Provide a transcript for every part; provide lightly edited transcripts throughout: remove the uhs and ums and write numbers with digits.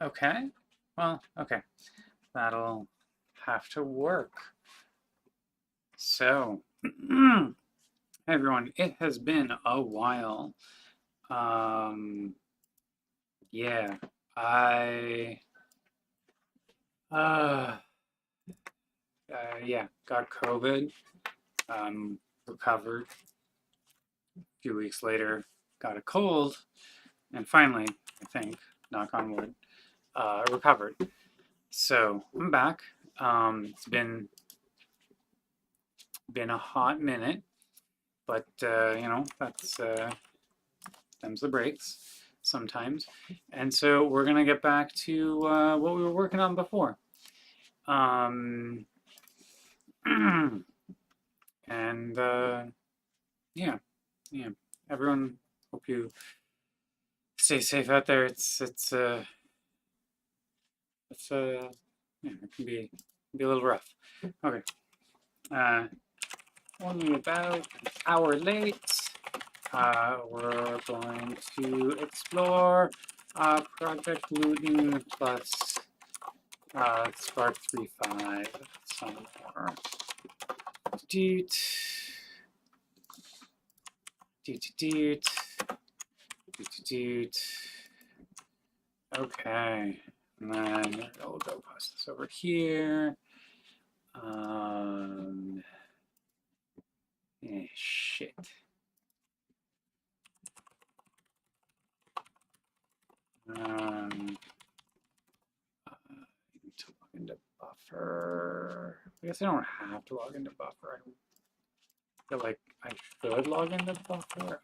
Okay. Well, okay. That'll have to work. So, hey everyone, it has been a while. Um, yeah, I, uh, yeah, got COVID, recovered. A few weeks later, got a cold, and finally, I think, knock on wood, recovered. So I'm back. It's been a hot minute, but that's them's the breaks sometimes. And so we're gonna get back to what we were working on before. Um, and yeah, yeah. Everyone, hope you stay safe out there. Yeah, it can be a little rough. Okay. Uh, Only about an hour late. We're going to explore Project Gluten plus Spark 3.5 some more. Doot, doot, doot, doot, doot. Okay, and then we'll go post this over here. Shit. Need to log into Buffer. I guess I don't have to log into Buffer. I feel like I should log into Buffer.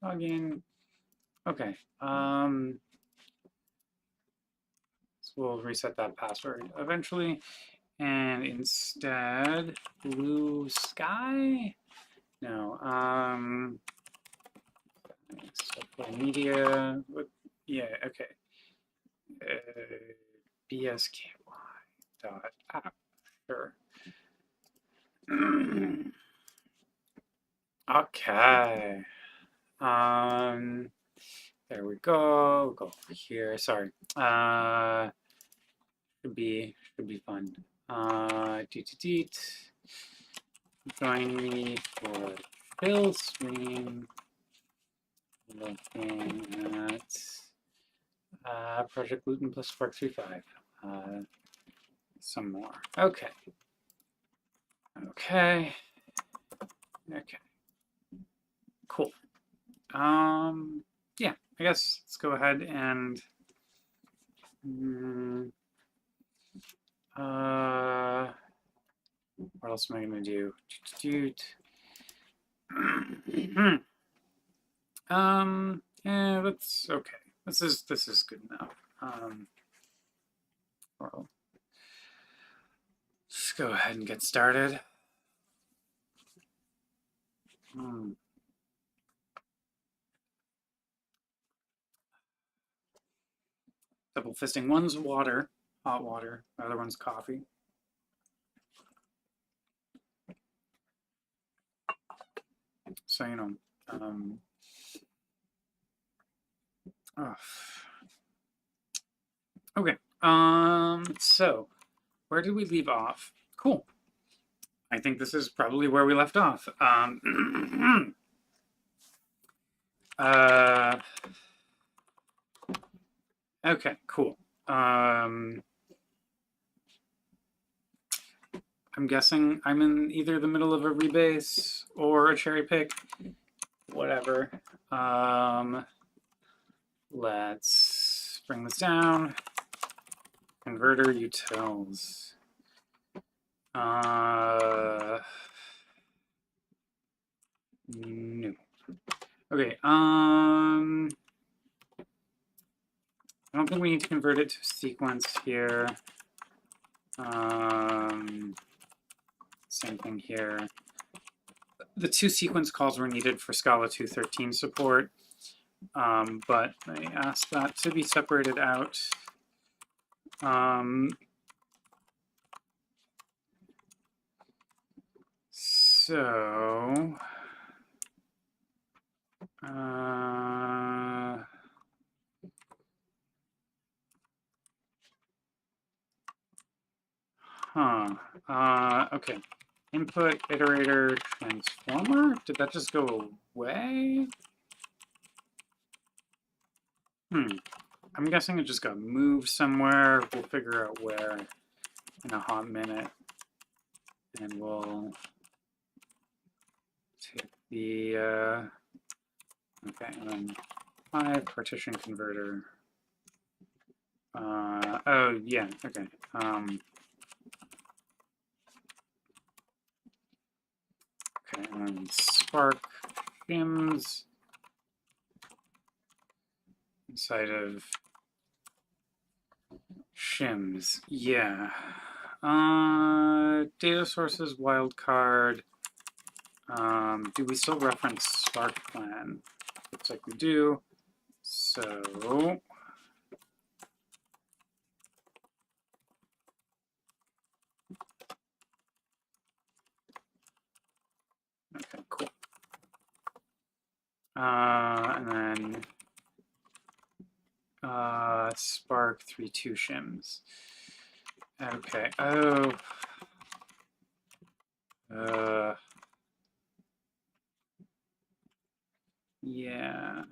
Log in. Okay. So we'll reset that password eventually. And instead, blue sky? No. Social media. Yeah, okay. BSKY dot app. Sure. Okay. There we go. Go over here. Sorry. Should be fun. Deet. Join me for Phil stream. Looking at Project Gluten plus Spark 3.5. Some more. Okay. Okay. Cool. Yeah, I guess let's go ahead and what else am I gonna do? Yeah, that's okay. This is good enough. Well, let's go ahead and get started. Double fisting. One's water, hot water. The other one's coffee. So oh. Okay. So where did we leave off? Cool. I think this is probably where we left off. Okay, cool. I'm guessing I'm in either the middle of a rebase or a cherry pick. Whatever. Let's bring this down. Converter utils. No. Okay. I don't think we need to convert it to sequence here. Same thing here. The two sequence calls were needed for Scala 2.13 support, but I asked that to be separated out. So, okay. Input iterator transformer? Did that just go away? I'm guessing it just got moved somewhere. We'll figure out where in a hot minute. And we'll take the, okay, and then 5 partition converter. Oh, yeah, okay. Okay, and Spark shims inside of shims. Yeah. Data sources, wildcard. Do we still reference Spark plan? Looks like we do. So, okay, cool. And then Spark 3.2 shims. Okay. Oh. Yeah.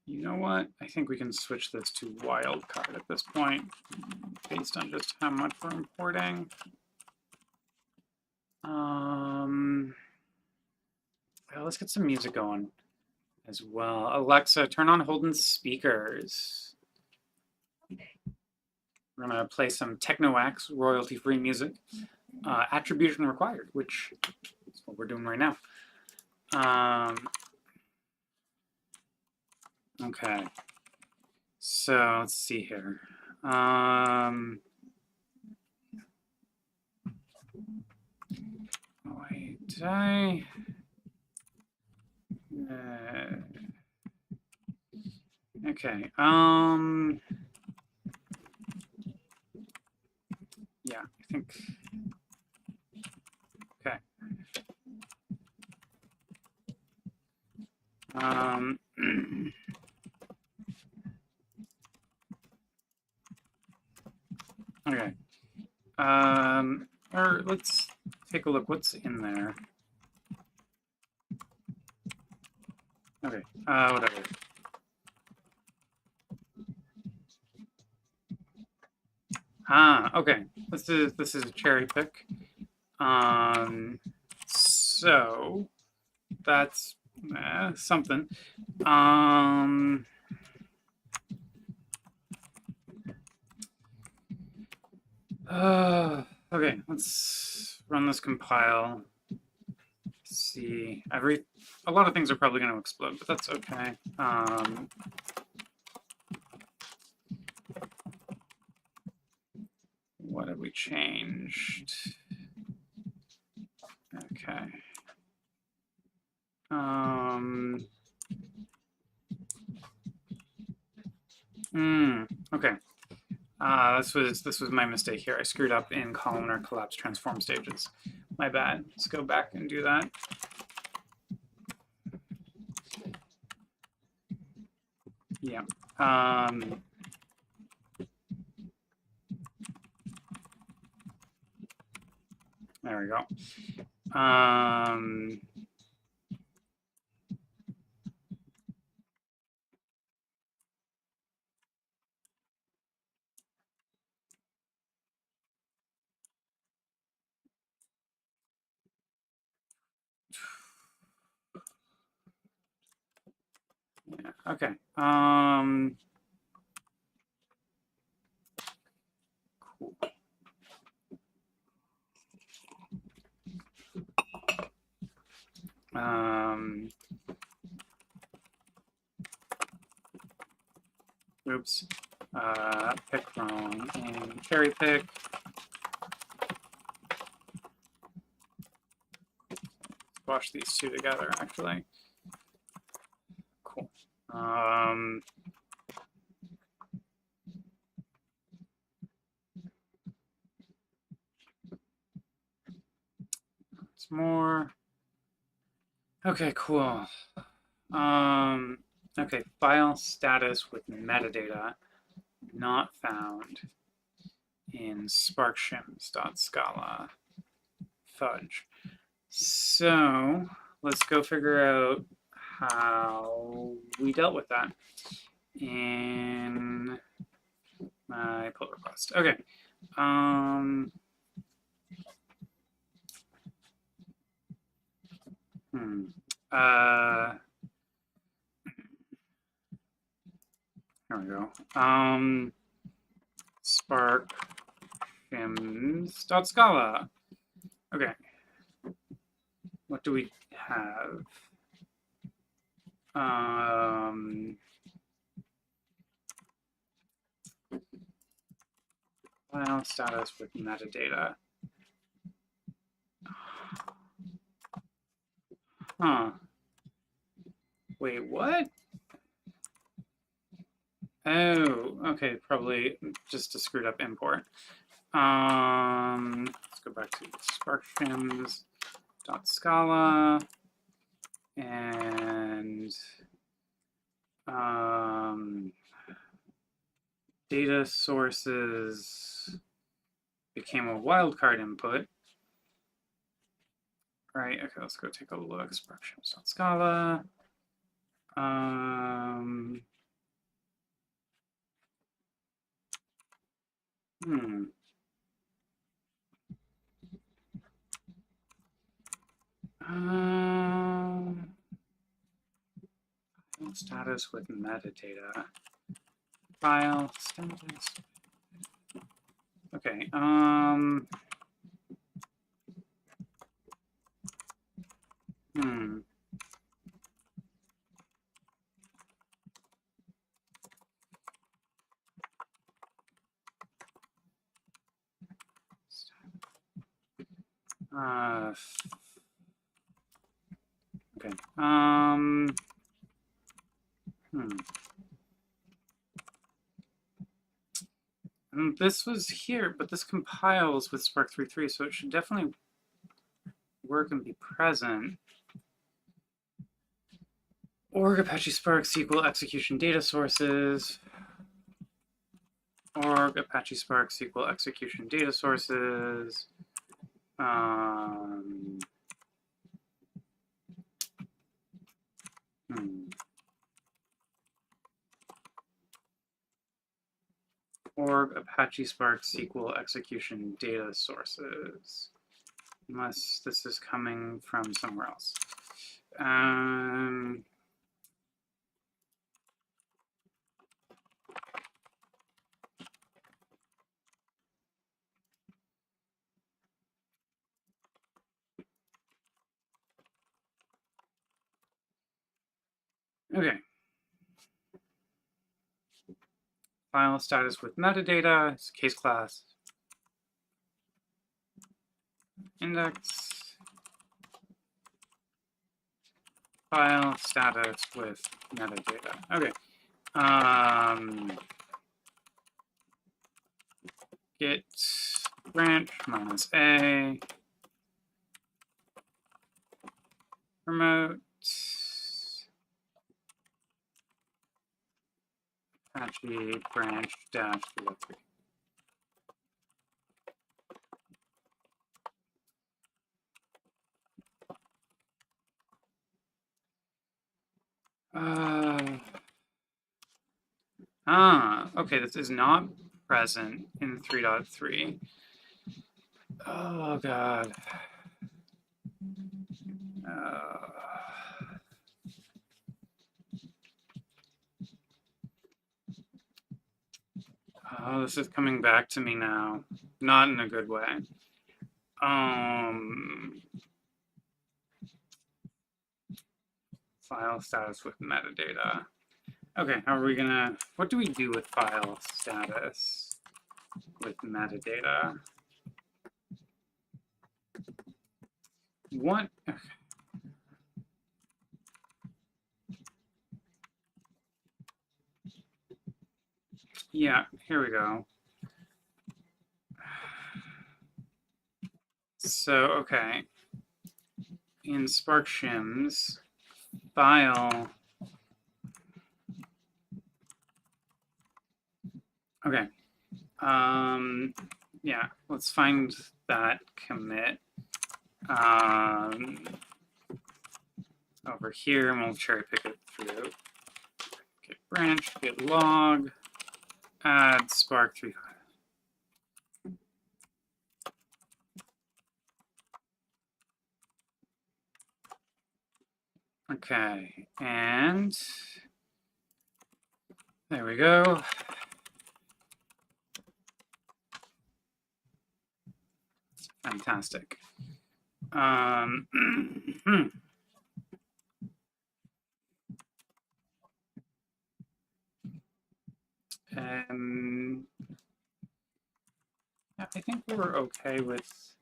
You know what? I think we can switch this to wildcard at this point, based on just how much we're importing. Well, let's get some music going as well. Alexa, turn on Holden's speakers. We're gonna play some Techno-Axe royalty-free music. Attribution required, which is what we're doing right now. Okay. So let's see here. Wait, did I? Okay. Yeah, I think. Okay. Okay. Or let's take a look. What's in there? Okay. Whatever. Okay. This is a cherry pick. So that's something. Okay, let's run this compile. See, a lot of things are probably going to explode, but that's okay. What have we changed? Okay. Okay. This was my mistake here. I screwed up in columnar collapse transform stages. My bad. Let's go back and do that. Yeah. There we go. Yeah, okay. Cool. Oops. Pick wrong and cherry pick. Squash these two together, actually. Cool. more. Okay, cool. Okay, file status with metadata not found in sparkshims.scala. Fudge. So let's go figure out how we dealt with that in my pull request. Okay. Here we go. Spark Scala. Okay. What do we have? File status with metadata. Huh. Wait, what? Oh, okay, probably just a screwed up import. Let's go back to sparkshims.scala and data sources became a wildcard input. Right, okay, let's go take a look. Sparkshims.scala. Status with metadata. File status. Okay. Okay. And this was here, but this compiles with Spark 3.3, so it should definitely work and be present. Org Apache Spark SQL execution data sources. Org Apache Spark SQL execution data sources. Org Apache Spark SQL execution data sources. Unless this is coming from somewhere else. Okay. File status with metadata, it's case class, index, file status with metadata. Okay. Git branch -a, remote, Apache branch dash -3. Okay, this is not present in 3.3. Oh, God. Oh, this is coming back to me now. Not in a good way. File status with metadata. Okay, how are we gonna, what do we do with file status with metadata? What? Okay. Yeah, here we go. So, okay. in Spark Shims, file. Okay. Yeah, let's find that commit over here, and we'll cherry pick it through. Git branch, git log, add Spark 3. Okay, and there we go. Fantastic. And yeah, I think we're okay with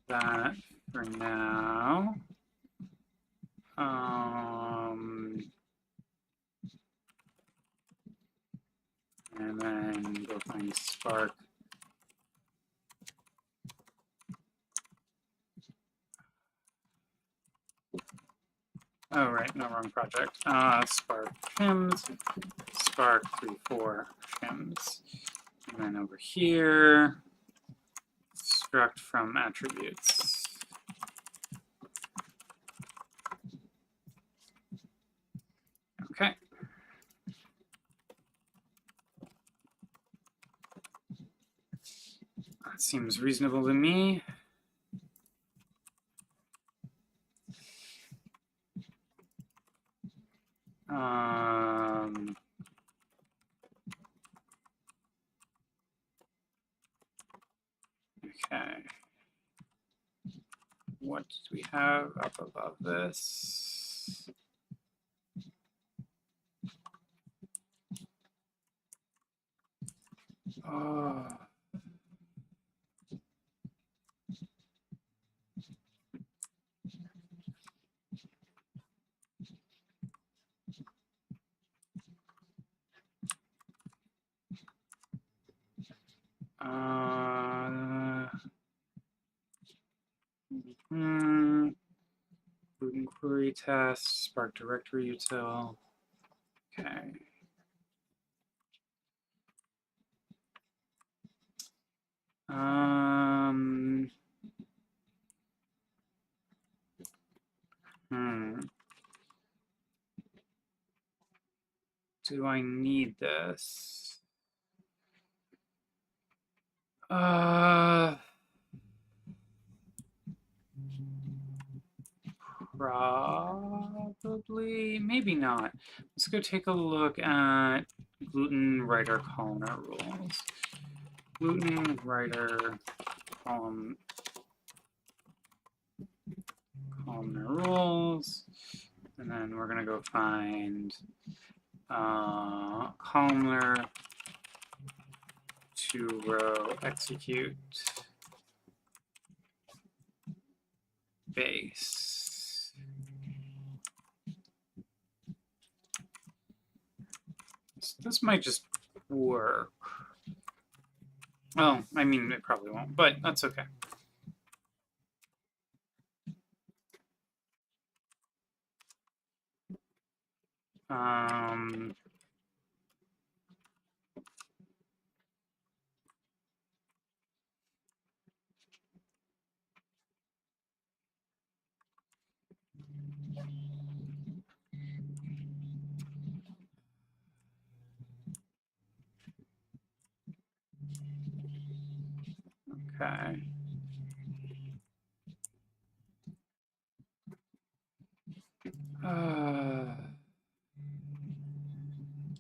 that for now. And then go find Spark. Oh, right, no, wrong project. Spark shims, Spark 3.4 shims. And then over here, struct from attributes. Okay. That seems reasonable to me. Okay. What do we have up above this? Oh. Gluten query test, Spark directory util. Okay. Do I need this? Probably, maybe not. Let's go take a look at gluten writer columnar rules. Gluten writer columnar rules. And then we're gonna go find columnar 2-row execute base. This might just work. Well, I mean, it probably won't, but that's okay. Okay.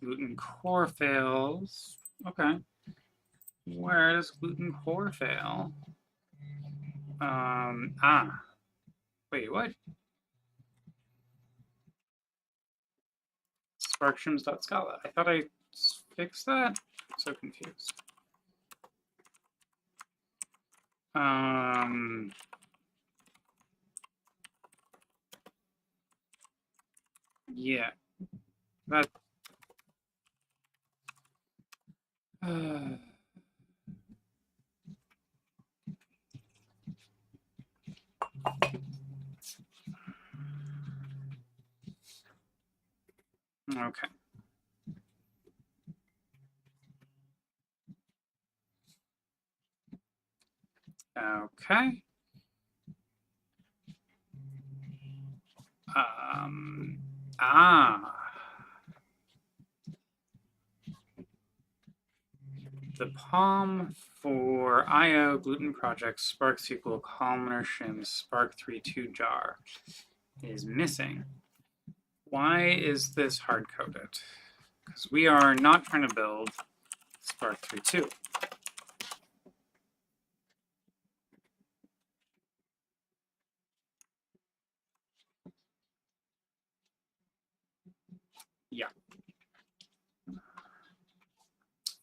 Gluten core fails. Okay. Where does gluten core fail? Wait, what? Sparkshims.scala. I thought I fixed that. I'm so confused. Yeah. That. Okay. Okay. Um, ah, the POM for IO Gluten Project Spark SQL Columnar Shim Spark 3.2 jar is missing. Why is this hard coded? Because we are not trying to build Spark 3.2. Yeah.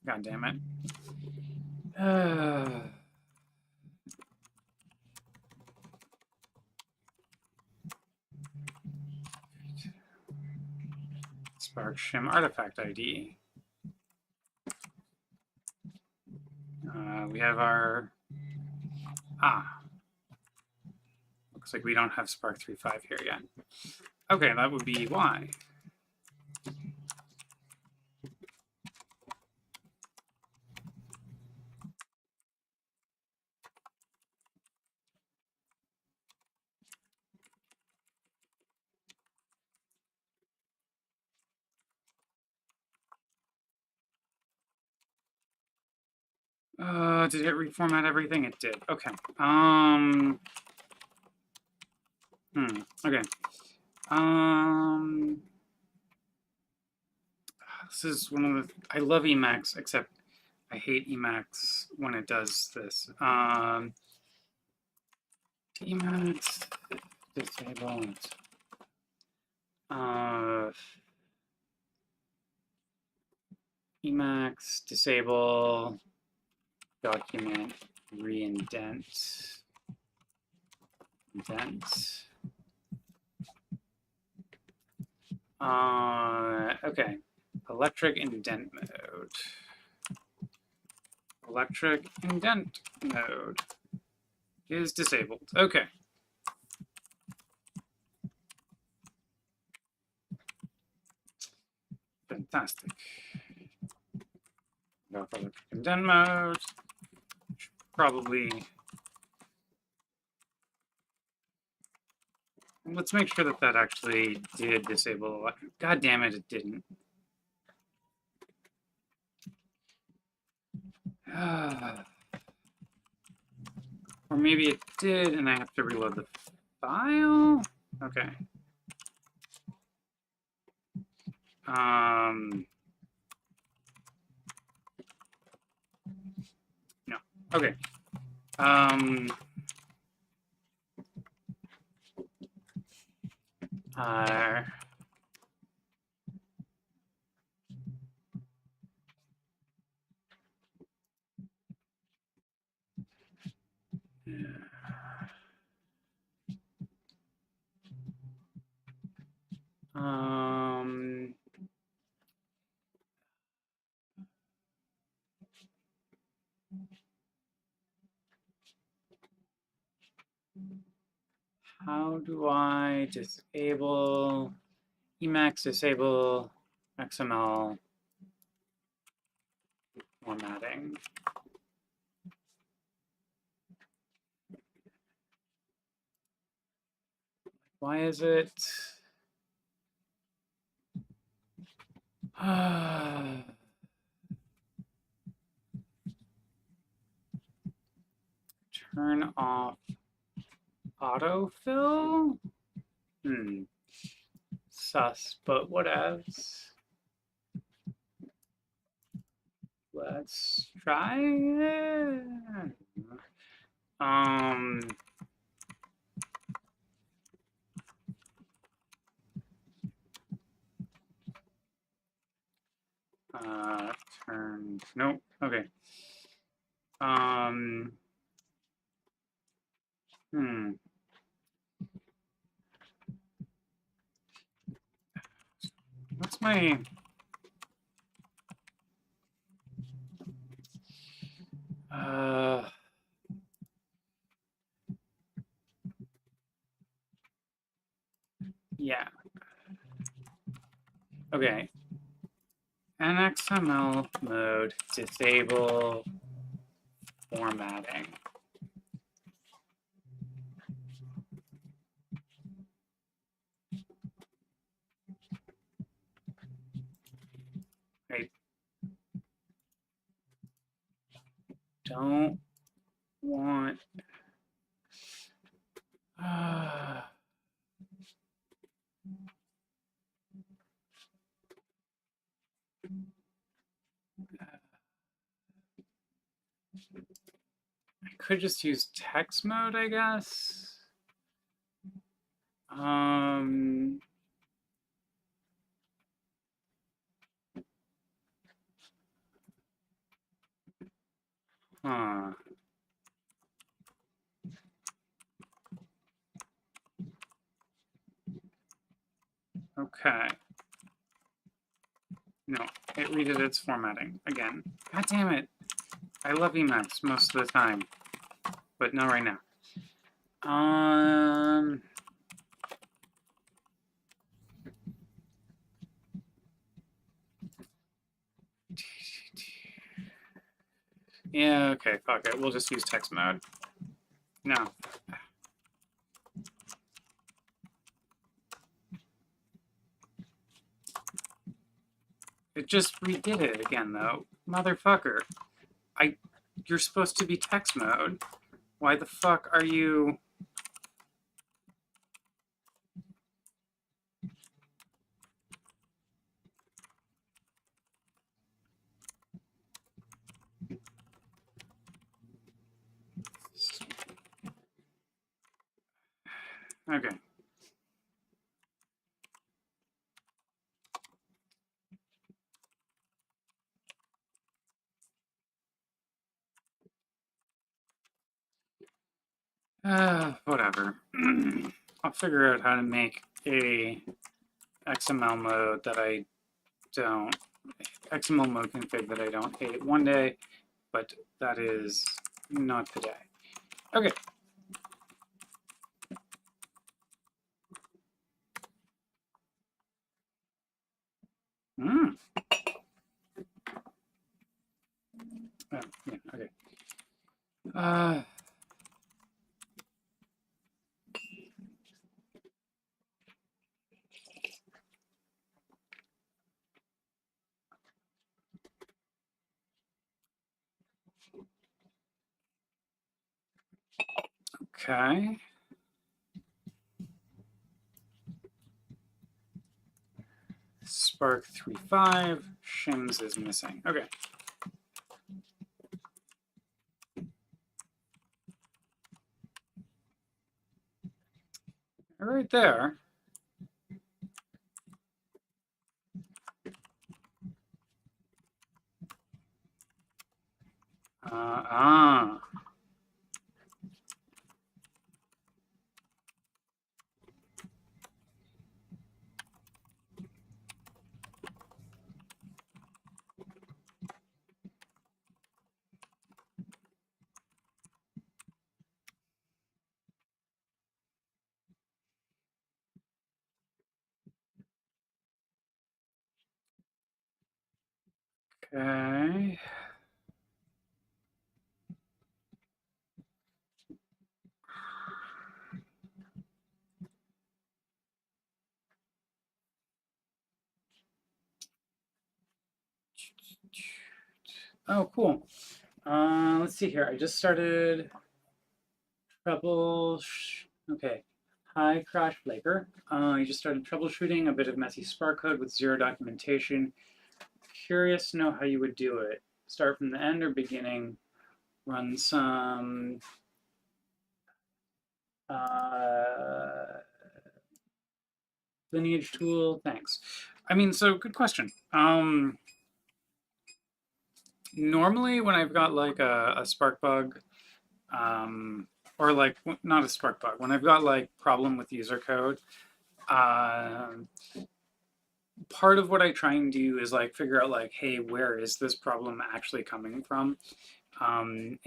God damn it. Spark Shim artifact ID. We have our... looks like we don't have Spark 3.5 here yet. Okay, that would be why. Did it reformat everything? It did. Okay. Okay. This is one of the... I love Emacs, except I hate Emacs when it does this. Emacs disabled. Emacs disable document reindent. Okay. Electric indent mode. Electric indent mode is disabled. Okay. Fantastic. Go for electric indent mode. Probably. Let's make sure that that actually did disable electric. God damn it, it didn't. Or maybe it did and I have to reload the file? Okay. No. Okay. Uh, um, how do I disable Emacs disable XML formatting? Why is it? Turn off autofill? Sus, but whatevs. Let's try it. Nope, okay. What's my... yeah. Okay, NXML mode, disable formatting. I don't want... I could just use text mode, I guess. Um, huh. Okay. No, it redid its formatting again. God damn it. I love Emacs most of the time, but not right now. Yeah, okay, fuck it. We'll just use text mode. No. It just redid it again, though. Motherfucker. You're supposed to be text mode. Why the fuck are you... Okay. Whatever. I'll figure out how to make a XML mode that I don't... XML mode config that I don't hate one day, but that is not today. Okay. Mm. Oh, yeah, okay. Okay. Spark 3.5. Shims is missing. Okay. Right there. Ah. Okay. Oh, cool. Let's see here. I just started okay. Hi, Crash Flaker. I just started troubleshooting a bit of messy Spark code with zero documentation. Curious to know how you would do it. Start from the end or beginning? Run some lineage tool. Thanks. I mean, so good question. Normally when I've got like a Spark bug, or like not a Spark bug, when I've got like problem with user code, um, part of what I try and do is like figure out like, hey, where is this problem actually coming from? And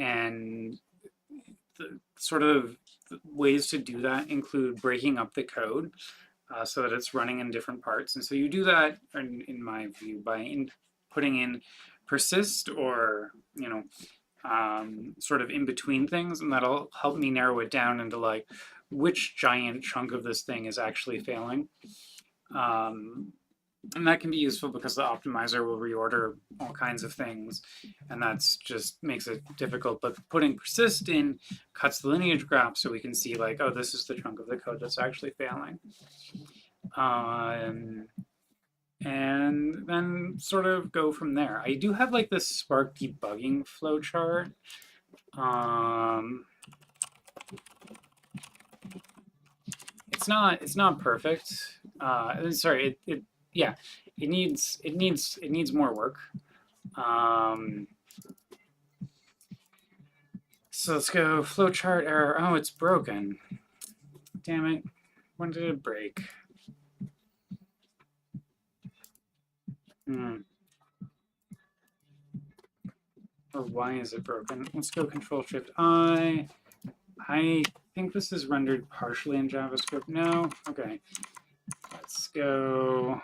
the sort of ways to do that include breaking up the code. so that it's running in different parts. And so you do that, in my view, by putting in persist or, sort of in between things, and that'll help me narrow it down into like which giant chunk of this thing is actually failing. Um, and that can be useful because the optimizer will reorder all kinds of things, and that's just makes it difficult. But putting persist in cuts the lineage graph so we can see like, oh, this is the chunk of the code that's actually failing. And then sort of go from there. I do have like this Spark debugging flowchart. It's not perfect. Sorry, yeah, it needs more work. So let's go flowchart error. Oh, it's broken. Damn it. When did it break? Or why is it broken? Let's go Control Shift I. I think this is rendered partially in JavaScript. No? Okay. Let's go.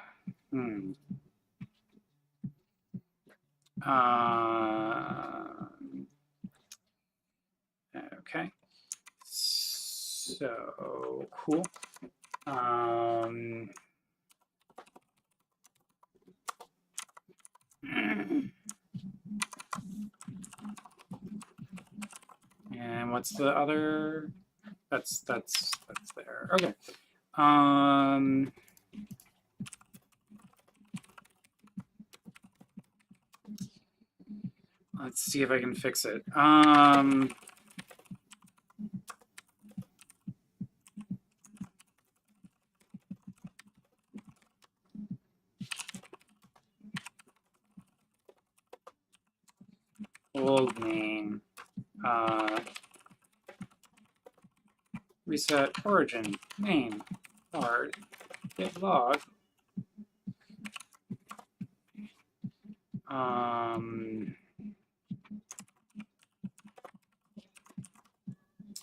Okay. So cool. And what's the other? That's there. Okay. Let's see if I can fix it. Old main. Reset origin main var get log.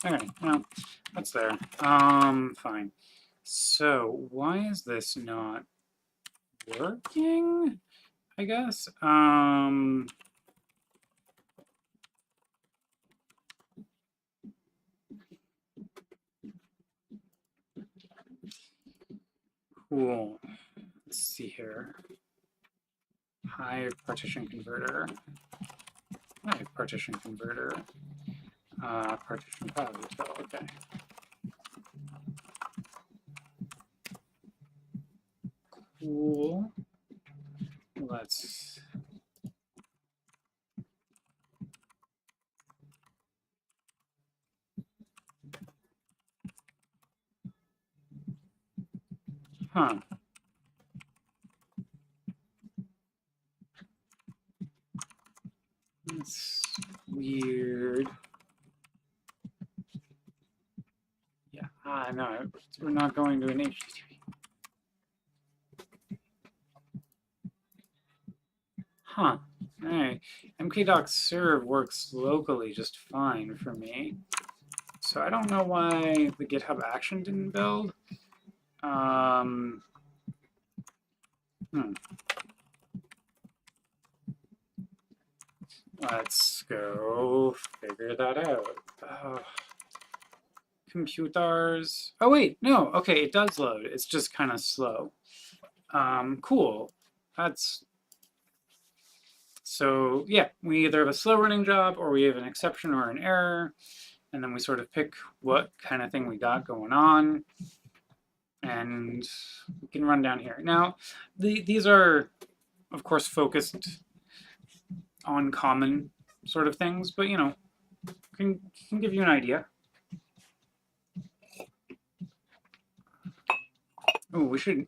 Okay, well, that's there. Fine. So why is this not working? I guess. Cool. Let's see here. Hive partition converter. Hive partition converter. Partition file util. Okay. Cool. Let's. Huh. That's weird. Yeah, no, we're not going to an HTTP. Huh. All right. mkdoc-serve works locally just fine for me. So I don't know why the GitHub action didn't build. Let's go figure that out. Computers. Oh, wait, no. Okay, it does load. It's just kind of slow. Cool. So yeah, we either have a slow running job or we have an exception or an error, and then we sort of pick what kind of thing we got going on, and we can run down here. Now, these are, of course, focused on common sort of things, but can give you an idea. Oh, we should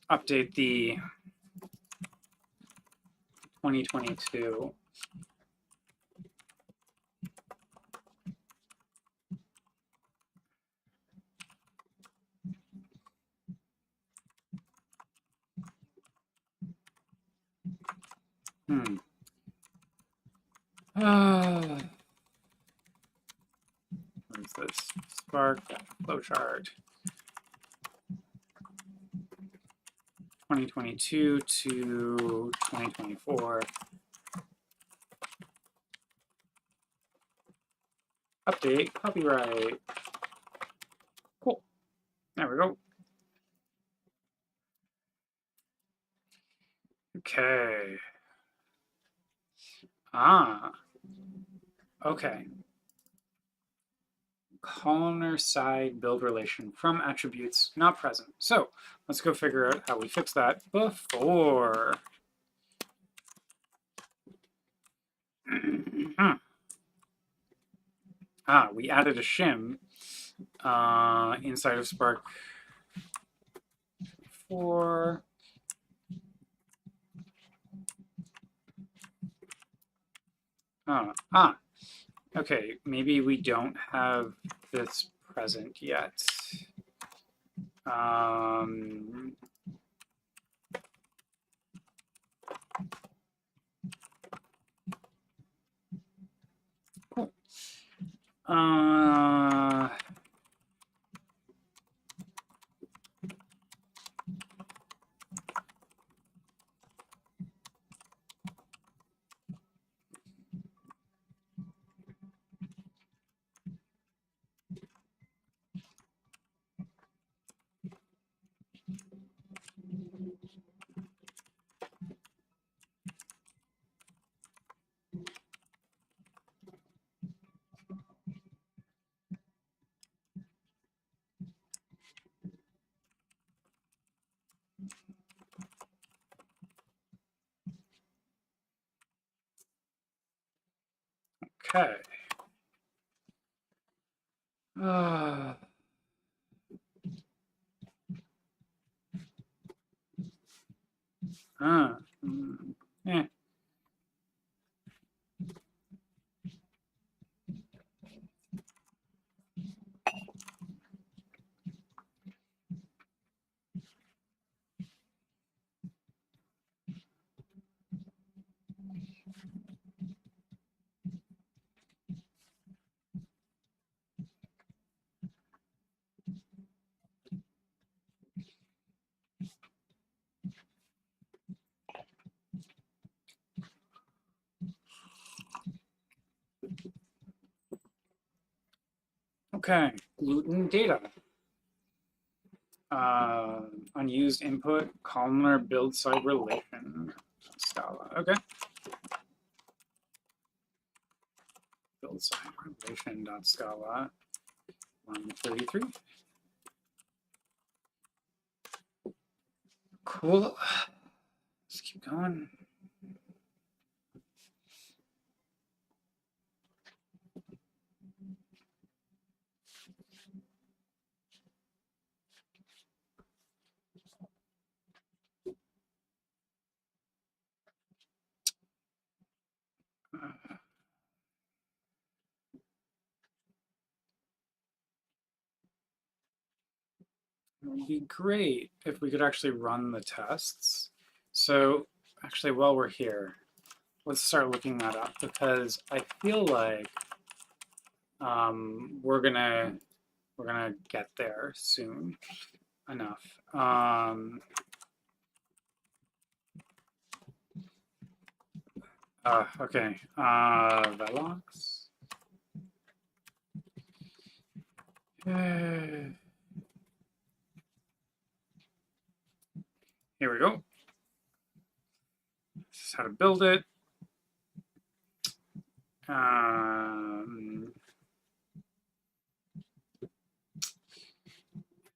update the 2022. What is this? Spark flowchart. 2022 to 2024. Update, copyright. Cool. There we go. Okay. Okay. Columnar side build relation from attributes not present. So let's go figure out how we fix that before. We added a shim inside of Spark 4. Okay, maybe we don't have this present yet. Cool. Okay. Yeah. Okay, gluten data. Unused input, columnar build side relation. Scala. Okay. Build side relation dot Scala. 133. Cool. Let's keep going. It would be great if we could actually run the tests. So actually, while we're here, let's start looking that up because I feel like we're gonna get there soon enough. Okay. Velox. Here we go. This is how to build it.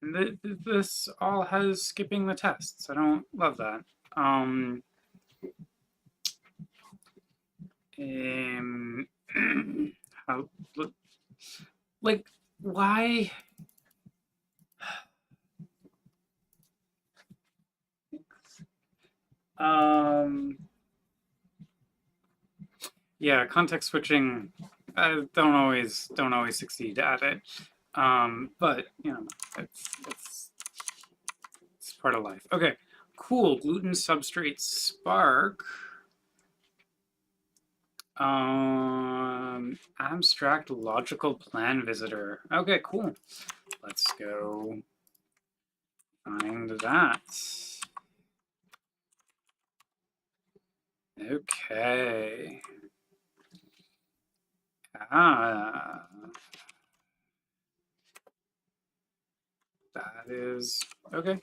This all has skipping the tests. I don't love that. How, like, why? Yeah, context switching. I don't always succeed at it. But you know, it's part of life. Okay, cool. Gluten substrate Spark. Abstract logical plan visitor. Okay, cool. Let's go find that. Okay. Ah, that is okay.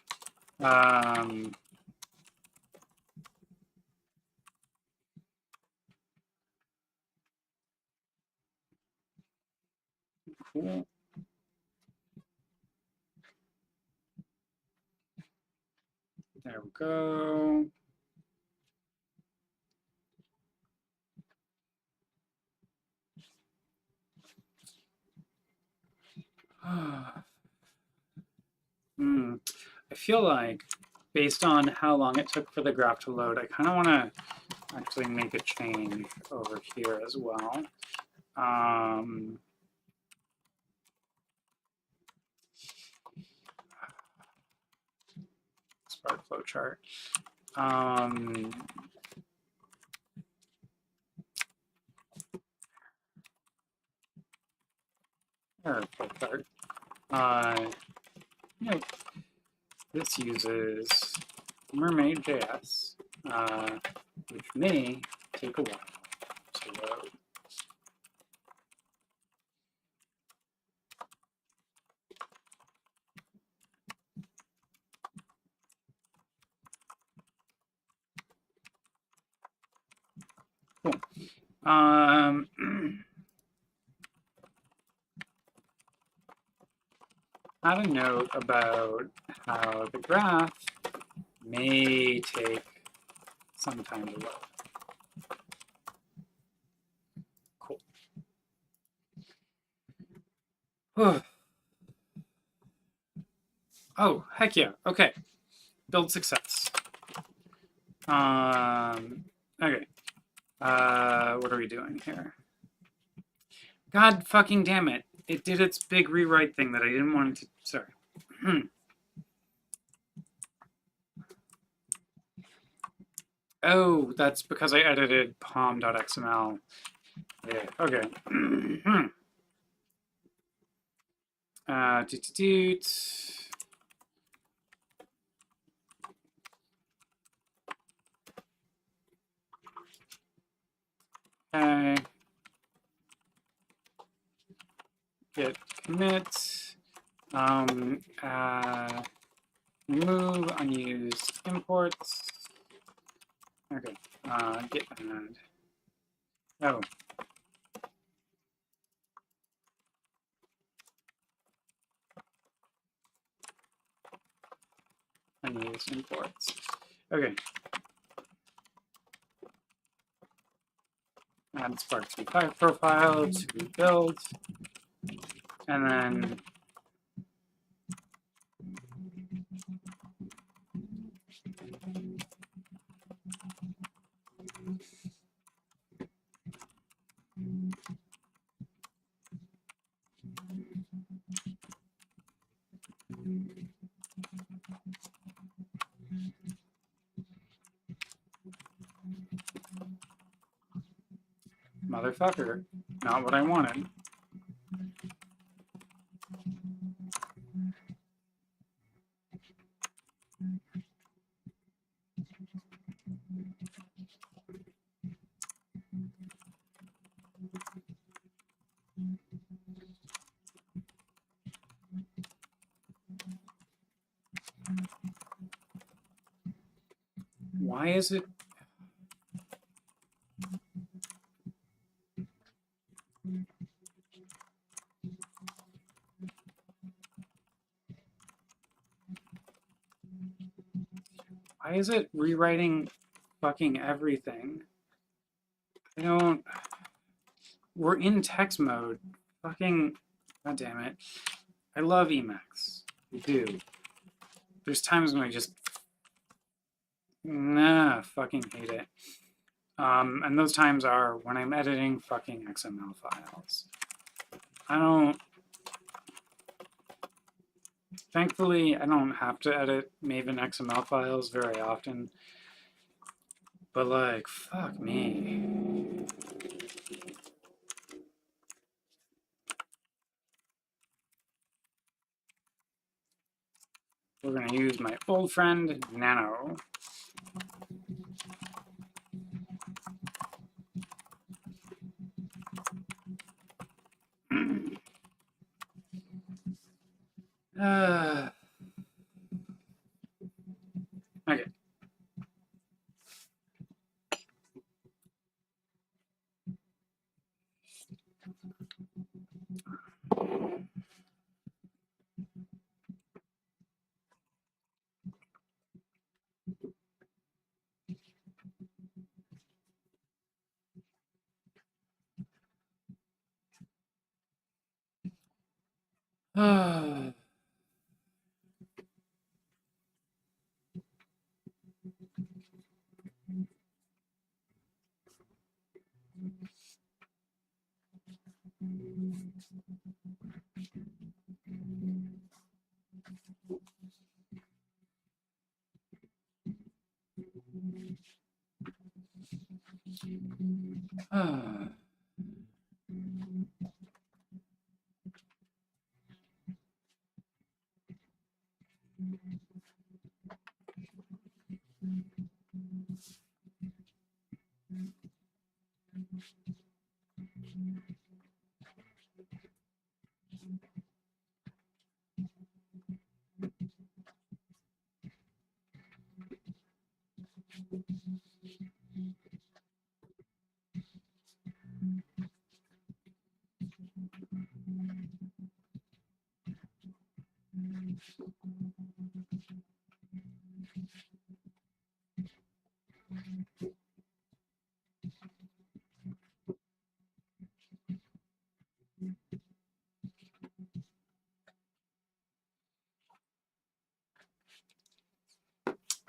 Cool. There we go. I feel like, based on how long it took for the graph to load, I kind of want to actually make a change over here as well. Spark flow chart. Error flow chart. You know, this uses mermaid.js, which may take a while to load. Cool. Add a note about how the graph may take some time to load. Cool. Oh, heck yeah. Okay. Build success. Okay. What are we doing here? God fucking damn it. It did its big rewrite thing that I didn't want it to. Sorry. Oh, that's because I edited pom.xml. Yeah, okay. Doot, doot, doot. Okay. Git commit. Remove unused imports. Okay. Git add. Oh. Unused imports. Okay. Add Spark 2.5 profile to build. And then motherfucker, not what I wanted. Why is it? Why is it rewriting fucking everything? I don't. We're in text mode. Fucking. God damn it. I love Emacs. I do. There's times when I just. Fucking hate it. And those times are when I'm editing fucking XML files. I don't. Thankfully, I don't have to edit Maven XML files very often. But, like, fuck me. We're going to use my old friend, Nano. Okay.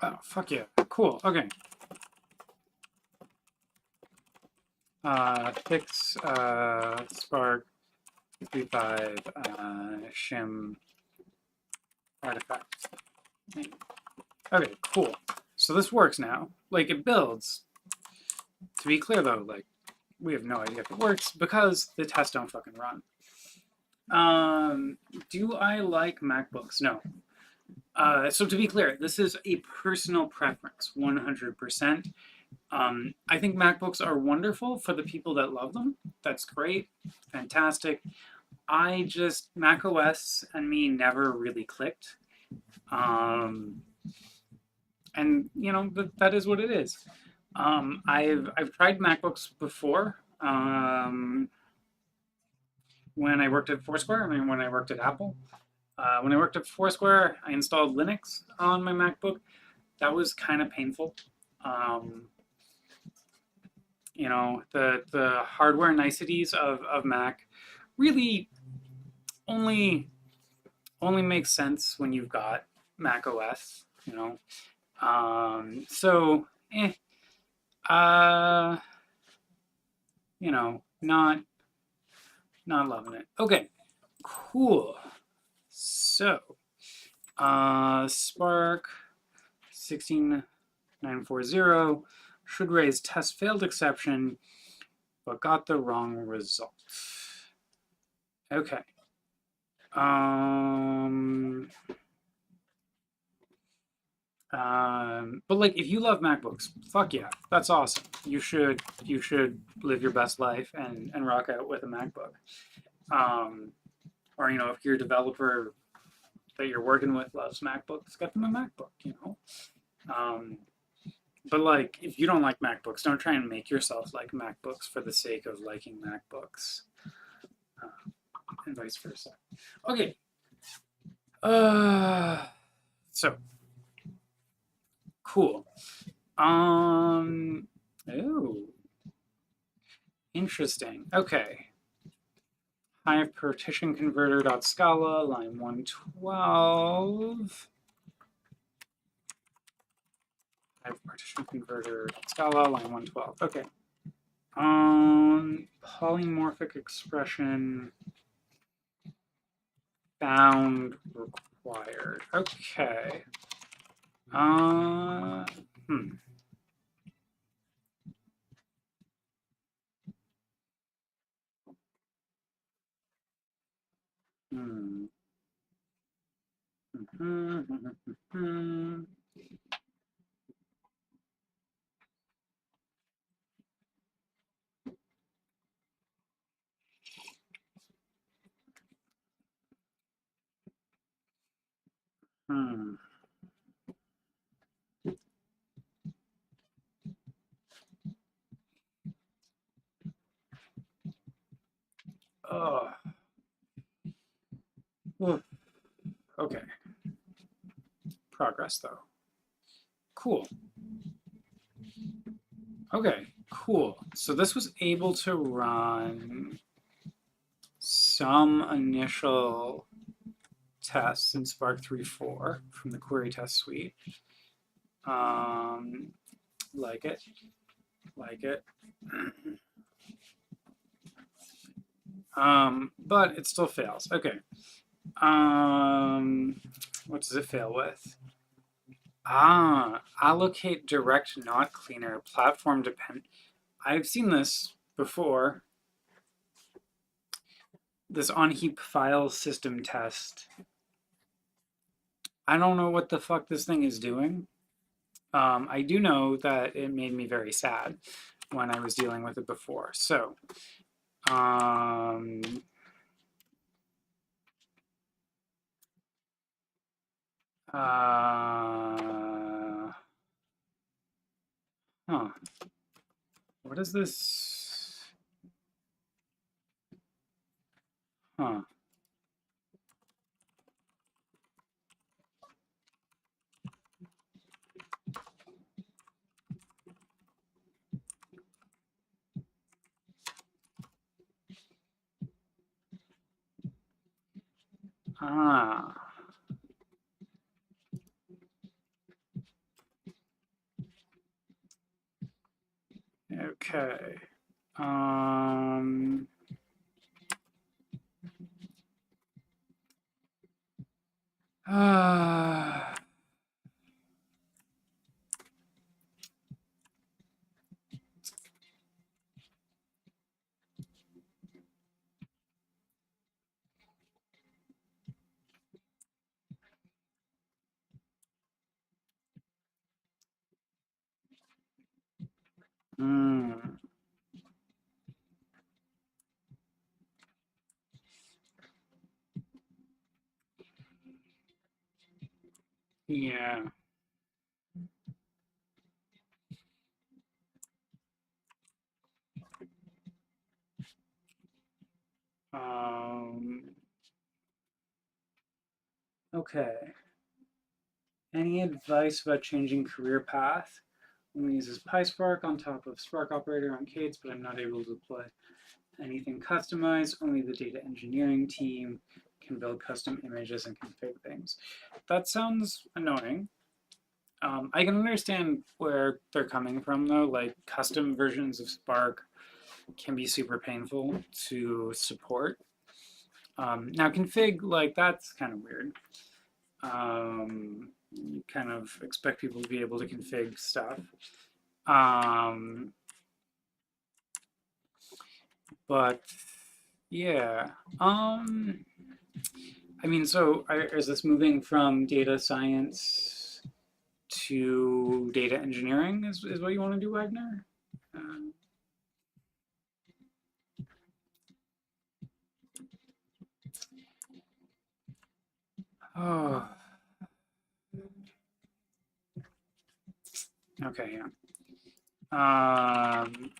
Oh, fuck yeah. Cool. Okay. Fix Spark 35 shim artifact. Okay, cool. So this works now. Like, it builds. To be clear, though, like, we have no idea if it works because the tests don't fucking run. Do I like MacBooks? No. So to be clear, this is a personal preference, 100%. I think MacBooks are wonderful for the people that love them. That's great, fantastic. Mac OS and me never really clicked. And you know, that is what it is. I've tried MacBooks before. When I worked at Foursquare, I mean, when I worked at Apple. When I worked at Foursquare, I installed Linux on my MacBook. That was kind of painful. Um, you know, the hardware niceties of Mac really only only makes sense when you've got Mac OS. You know, so uh, you know, not loving it. Okay, cool. So, Spark 16940 should raise test failed exception, but got the wrong result. Okay. But like, if you love MacBooks, fuck yeah, that's awesome. You should live your best life and rock out with a MacBook. Or you know, if your developer that you're working with loves MacBooks, get them a MacBook. You know. But like, if you don't like MacBooks, don't try and make yourself like MacBooks for the sake of liking MacBooks, and vice versa. Okay. So cool. Oh, interesting. Okay. Hive partition converter.scala, line 112. Hive partition converter.scala, line 112. Okay. Polymorphic expression found required. Okay. Hmm. Hmm. Oh. Oof. Okay. Progress though. Cool. Okay, cool. So this was able to run some initial tests in Spark 3.4 from the query test suite. Um, like it, like it. But it still fails. Okay. What does it fail with? Allocate direct not cleaner platform depend. I've seen this before. This on heap file system test. I don't know what the fuck this thing is doing. I do know that it made me very sad when I was dealing with it before. So, um, huh. What is this? Huh. Ah. Okay. Um, uh, mm, yeah. Um, okay. Any advice about changing career path? Only uses PySpark on top of Spark Operator on Kates, but I'm not able to deploy anything customized. Only the data engineering team can build custom images and config things. That sounds annoying. I can understand where they're coming from though. Like custom versions of Spark can be super painful to support. Now config, like that's kind of weird. You kind of expect people to be able to config stuff. Um, but yeah. I mean, so is this moving from data science to data engineering is what you want to do, Wagner? Uh, oh, okay, yeah. Um,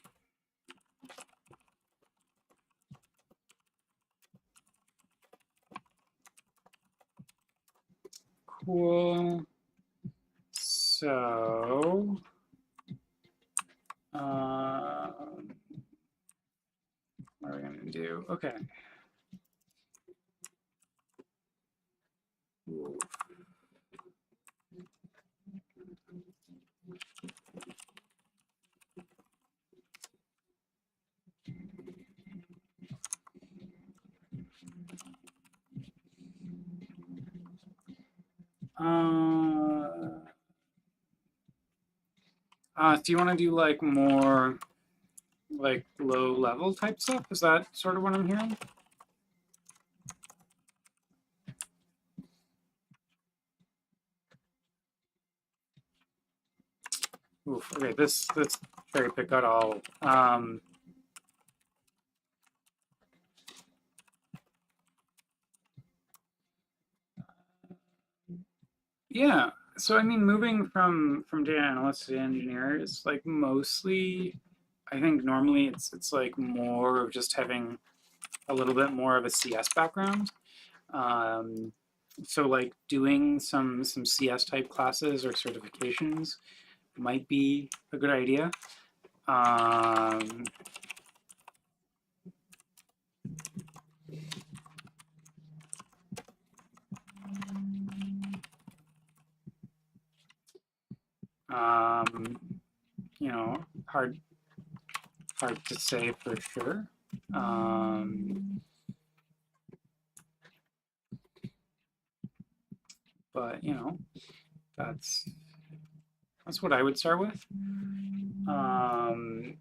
cool. So, what are we gonna do? Okay. Do you want to do like more like low level type stuff? Is that sort of what I'm hearing? Oof, okay, this cherry pick got all. Yeah, so I mean, moving from data analyst to data engineer is like mostly, I think normally it's like more of just having a little bit more of a CS background. So like doing some CS type classes or certifications might be a good idea. Um, um, you know, hard to say for sure. But you know, that's that's what I would start with. Um,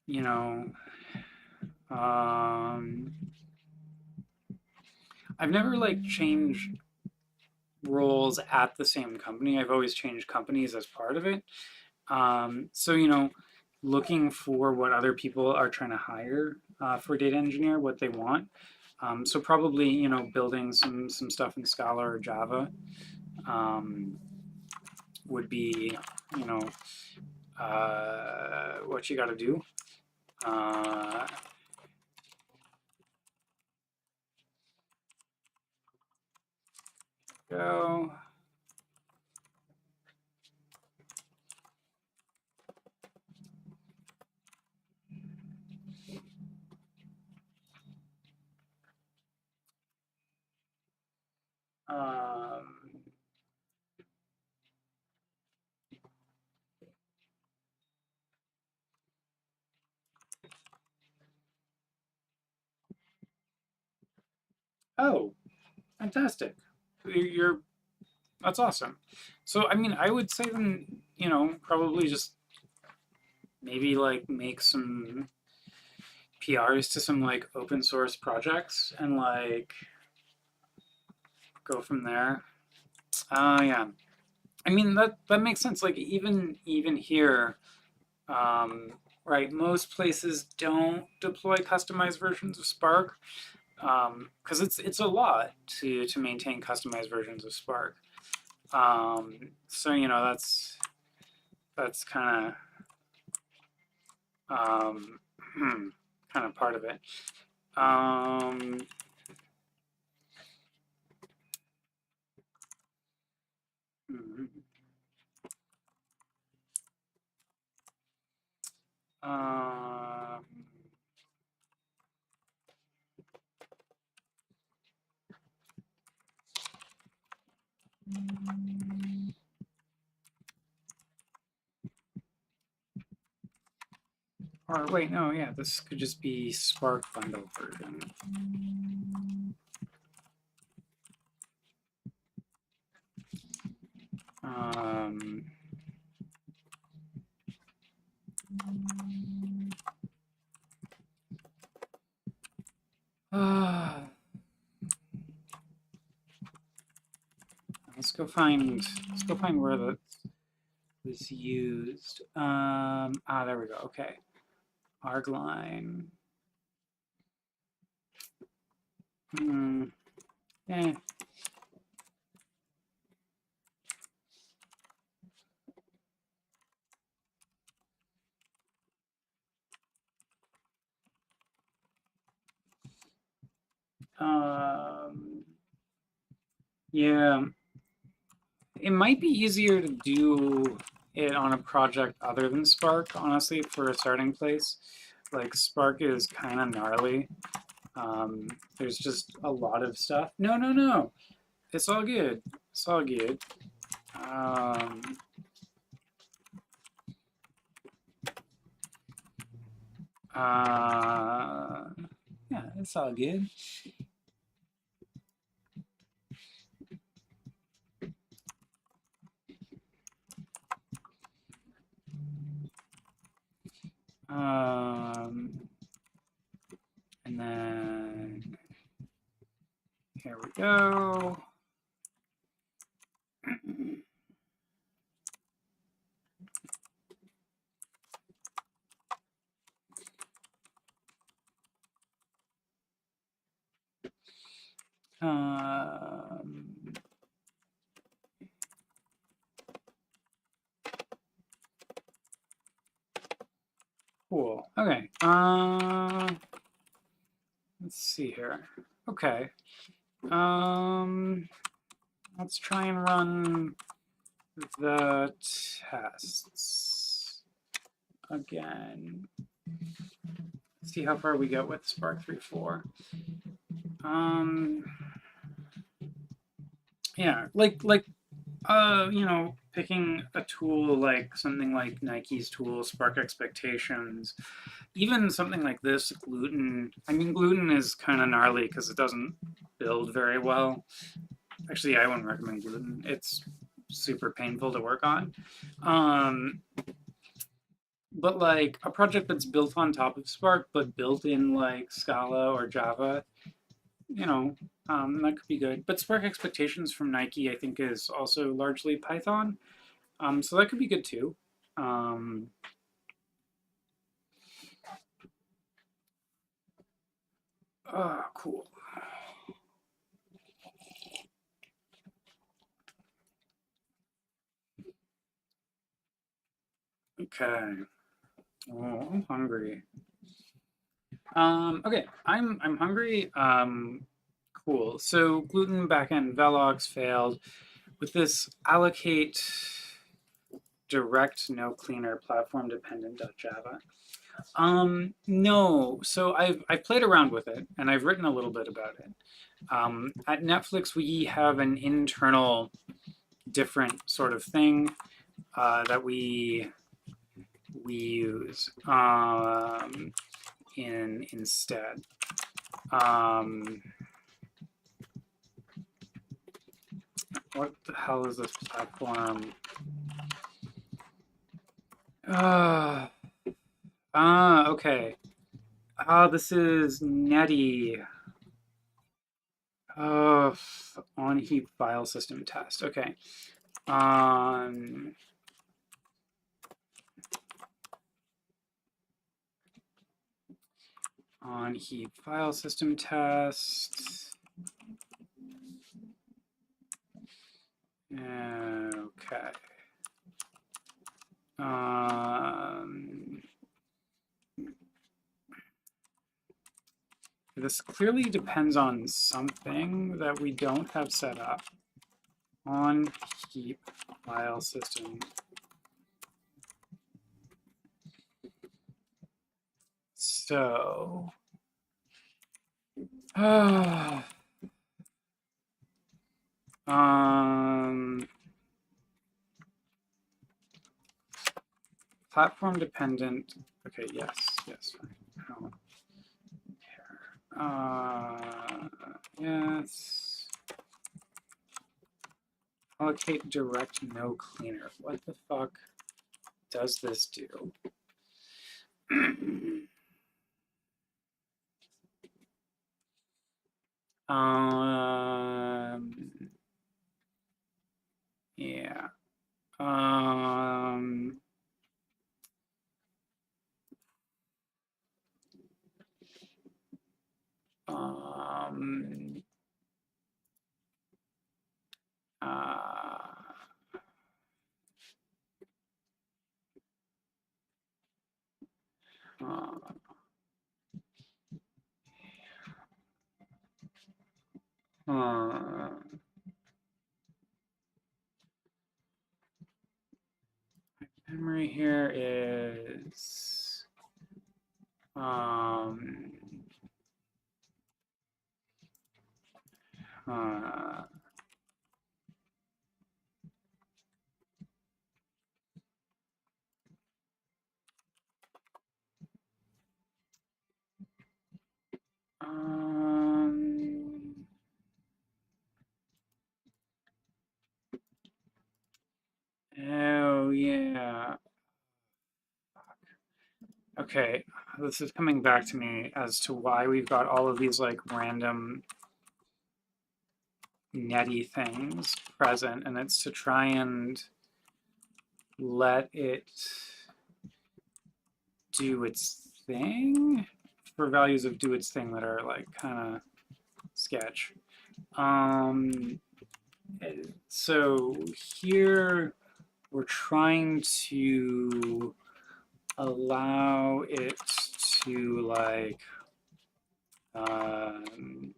you know, um, I've never like changed roles at the same company. I've always changed companies as part of it. So you know, looking for what other people are trying to hire for data engineer, what they want. So probably you know building some stuff in Scala or Java um, would be you know what you got to do. Uh, go. Um, oh, fantastic! You're that's awesome. So I mean, I would say then you know probably just maybe like make some PRs to some like open source projects and like go from there. Yeah. I mean that makes sense. Like even here, um, right? Most places don't deploy customized versions of Spark because it's a lot to maintain customized versions of Spark. So you know that's um, kind of part of it. Um, um, or wait, no, yeah, this could just be Spark bundle version. Um, uh, let's go find where that was used. There we go. Okay, argline. Hmm. Eh. Um, yeah, it might be easier to do it on a project other than Spark, honestly, for a starting place. Like Spark is kind of gnarly. Um, there's just a lot of stuff. No, no, no. It's all good. It's all good. Um, uh, yeah, it's all good. Um, and then here we go. Um, Cool. Okay. Let's see here. Okay. Let's try and run the tests again. See how far we get with Spark 3.4. Yeah, you know, picking a tool like something like Nike's tool, Spark Expectations, even something like this, Gluten. I mean, Gluten is kind of gnarly because it doesn't build very well. Actually, I wouldn't recommend Gluten. It's super painful to work on. But like a project that's built on top of Spark, but built in like Scala or Java, you know, that could be good. But Spark Expectations from Nike, I think, is also largely Python. So that could be good too. Cool. Okay. Oh, I'm hungry. Okay, I'm hungry. Cool. So gluten backend velox failed. With this allocate direct no cleaner platform dependent.java. No. So I've played around with it and I've written a little bit about it. At Netflix, we have an internal different sort of thing that we use instead. What the hell is this platform? Okay. This is Netty. On heap file system test. Okay. On heap file system test. Okay. This clearly depends on something that we don't have set up. On heap file system. So, platform dependent. Okay, yes, fine. Yes. Allocate direct no cleaner. What the fuck does this do? Yeah. Memory here is oh yeah. Okay, this is coming back to me as to why we've got all of these like random netty things present, and it's to try and let it do its thing for values of do its thing that are like kind of sketch. So here we're trying to allow it to like um,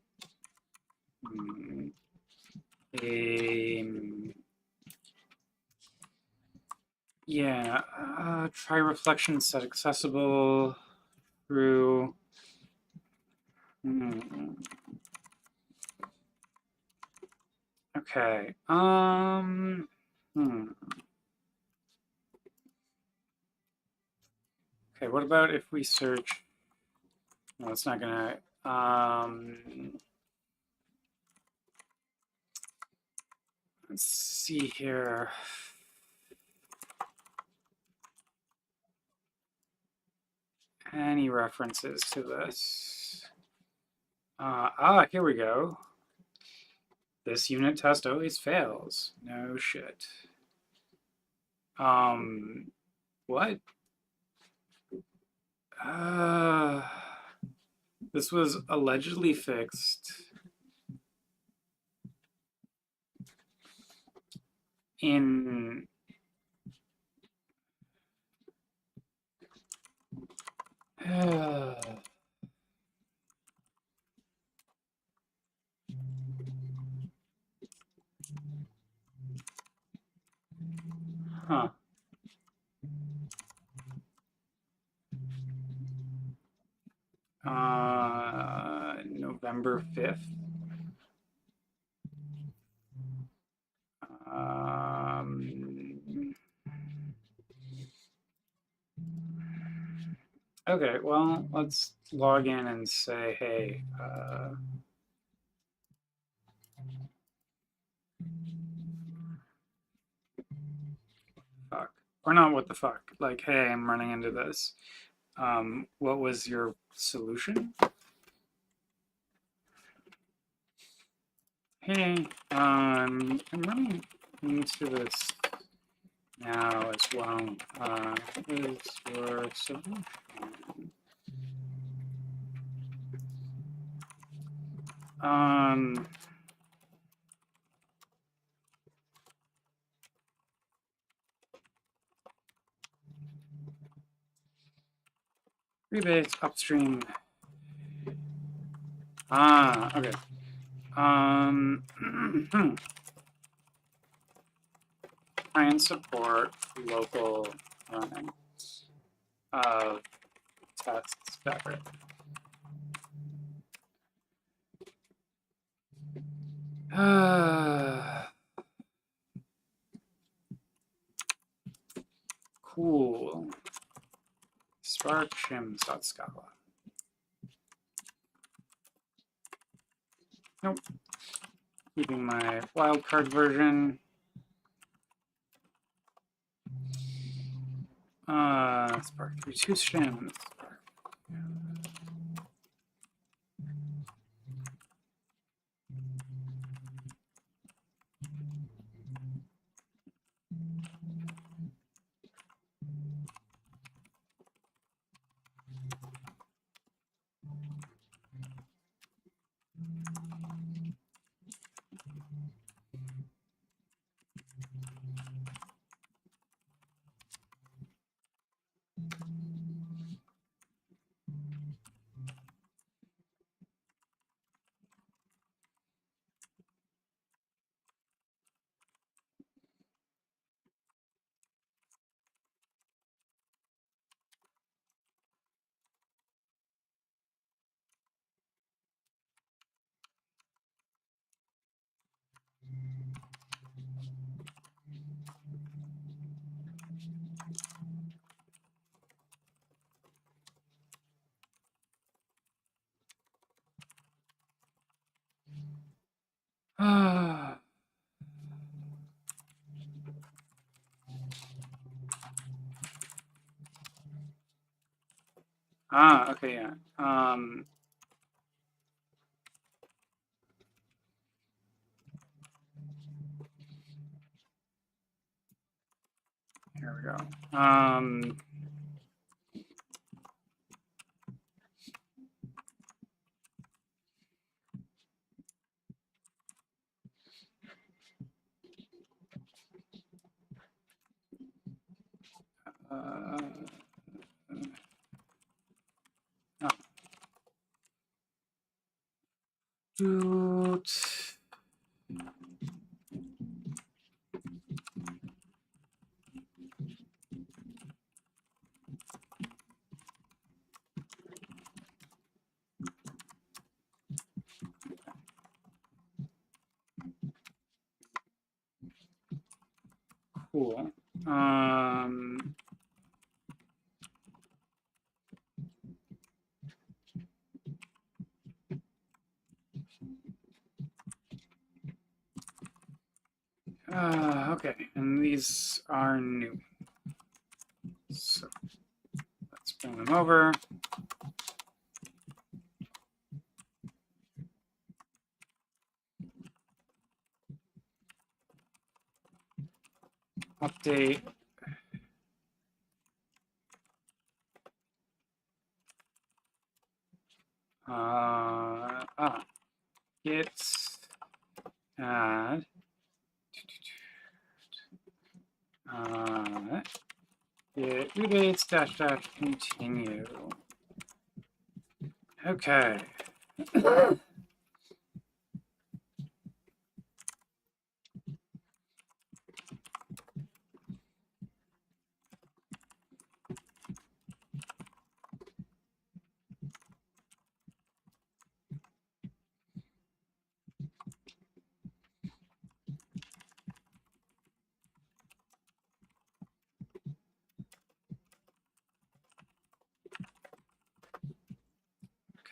a yeah, try reflection set accessible through okay. Okay, what about if we search? No, it's not gonna. Let's see here. Any references to this? Here we go. This unit test always fails. No shit. What? This was allegedly fixed in huh. November 5th. Okay, well, let's log in and say, hey, fuck. Or not what the fuck. Like, hey, I'm running into this. What was your solution? Hey, I'm running into this now as well. What is your solution? Rebase upstream. Okay. Try and support local running of tests better. Cool. Spark shims.scala. Nope. Keeping my wildcard version. Spark 32 shims. Okay, yeah. Here we go. Boot. Cool. Okay, and these are new. So let's bring them over. Update. Git add git rebates dash dash continue. Okay.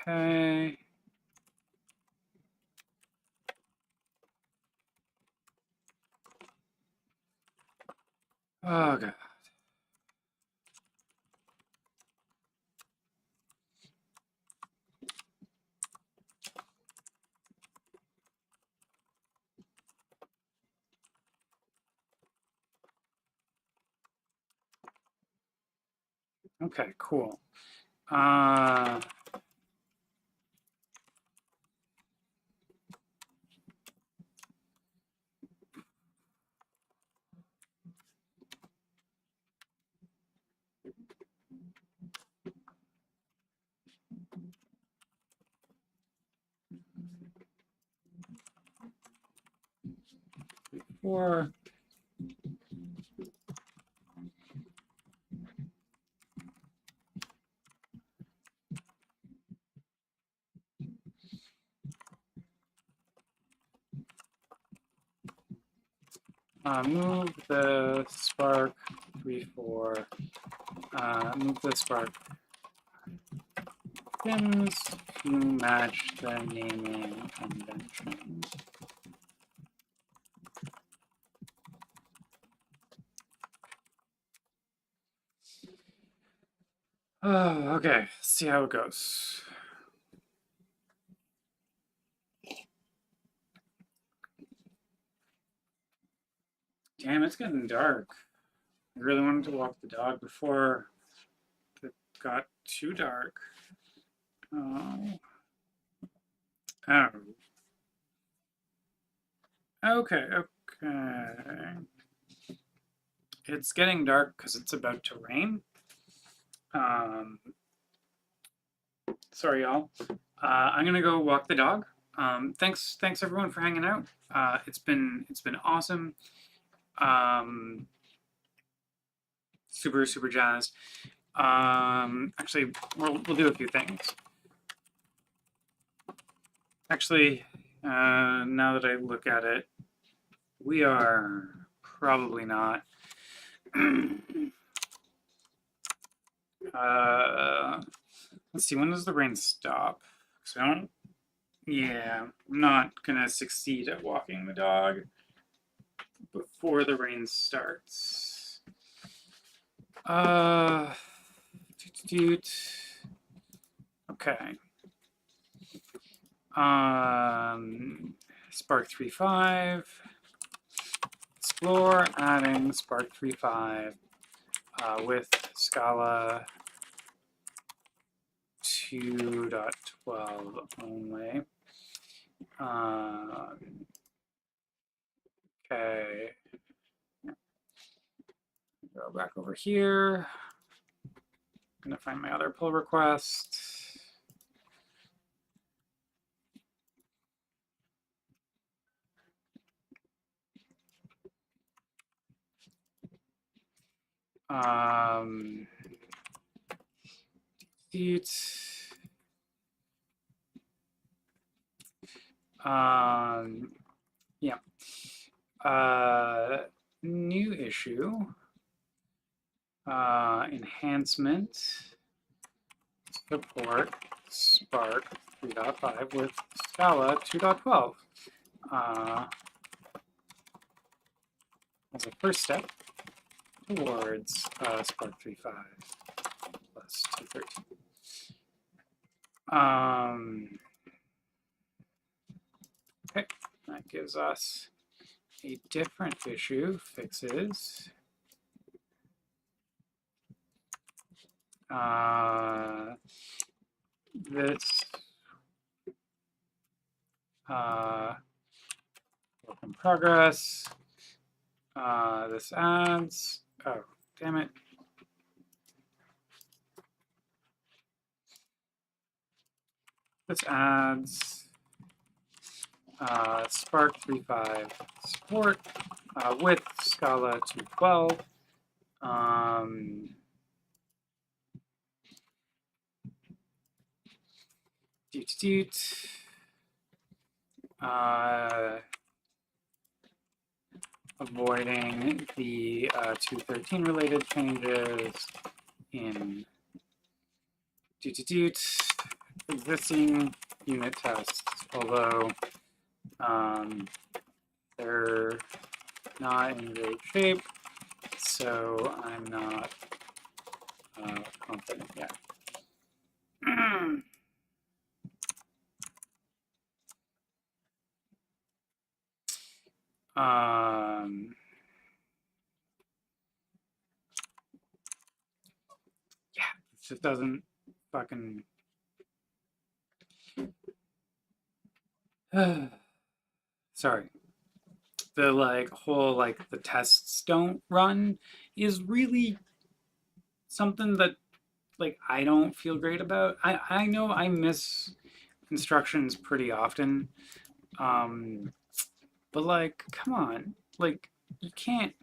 Okay. Oh god. Okay, cool. Or move the spark 3-4. Move the spark pins to match the naming convention. Oh, okay. Let's see how it goes. Damn, it's getting dark. I really wanted to walk the dog before it got too dark. Oh. Oh. Okay, okay. It's getting dark because it's about to rain. Sorry, y'all. I'm gonna go walk the dog. Thanks everyone for hanging out. It's been awesome. Super jazzed. Actually, we'll do a few things. Actually, now that I look at it, we are probably not. Let's see, when does the rain stop? So I don't. Yeah, I'm not gonna succeed at walking the dog before the rain starts. Okay. Spark 3.5. Explore adding Spark 3.5 with Scala 2.12 only. Okay. Go back over here. I'm gonna find my other pull request. Delete. Yeah. New issue. Enhancement. Support Spark 3.5 with Scala 2.12. As a first step towards Spark 3.5 plus 213. Okay, that gives us a different issue. Fixes. This work in progress. This adds. Oh, damn it. This adds Spark 3.5 support with Scala 2.12. Avoiding the 213 related changes in existing unit tests, although they're not in great shape, so I'm not confident yet. Yeah, this just doesn't fucking. Sorry. The whole the tests don't run is really something that I don't feel great about. I know I miss instructions pretty often. But come on. You can't.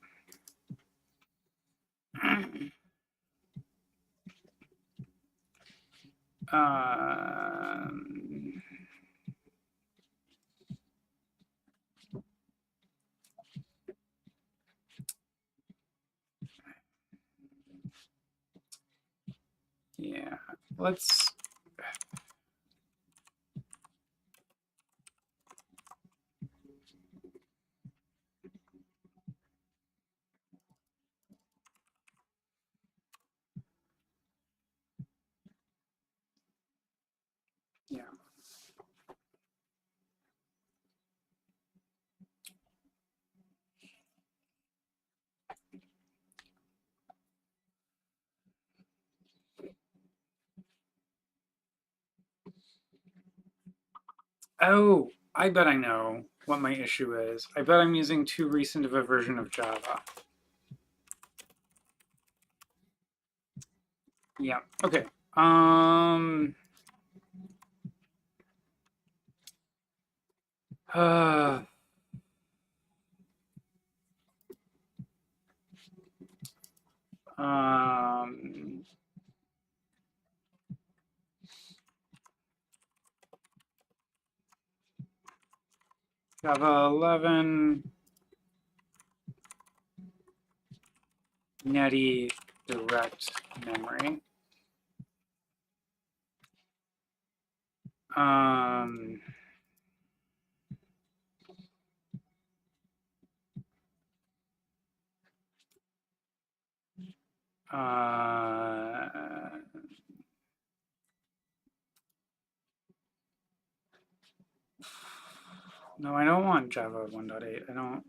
Yeah, let's. Yeah. Oh, I bet I know what my issue is. I bet I'm using too recent of a version of Java. Yeah, okay. Uh, um, Java 11, Netty direct memory. Um, no, I don't want Java 1.8. I don't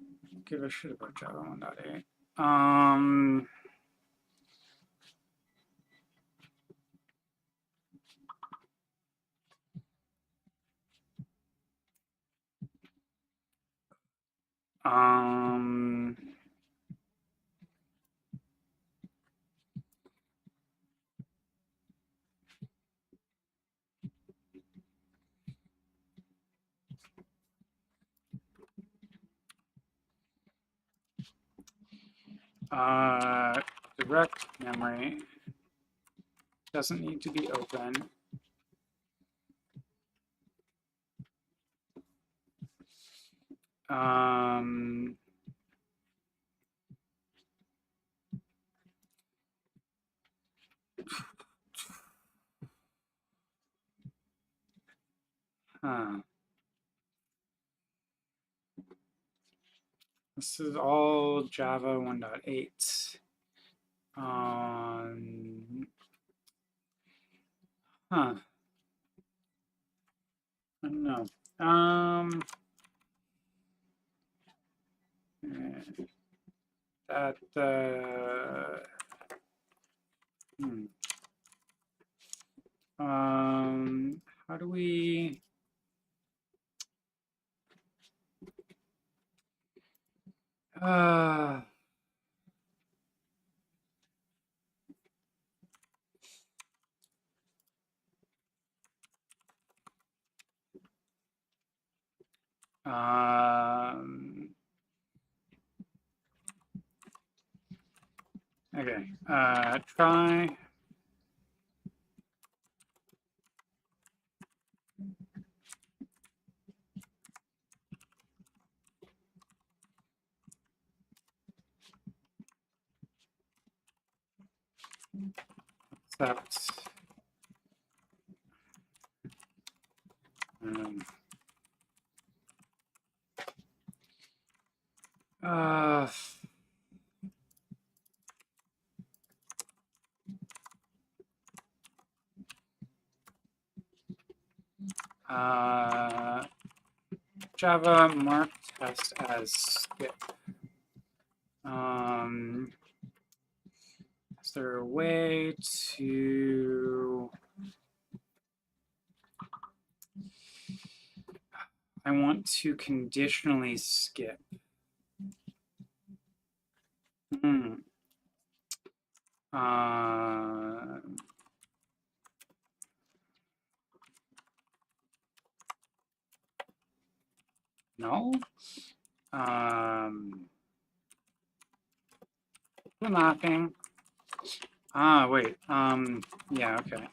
give a shit about Java 1.8. Um, direct memory doesn't need to be open. This is all Java 1.8. I don't know. How do we? Okay, try. Except, Java mark test as skip. Is there a way to? I want to conditionally skip. No. Mapping. Wait. Yeah. Okay.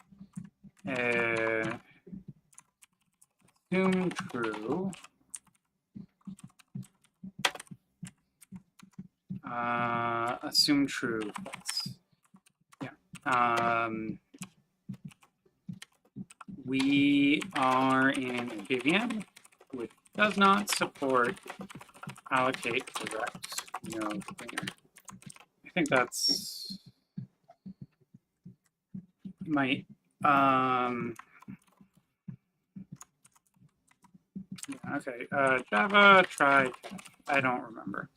Assume true. Assume true. Yeah. We are in a JVM, which does not support allocate direct node cleaner. I think that's might yeah, okay. Java try. I don't remember.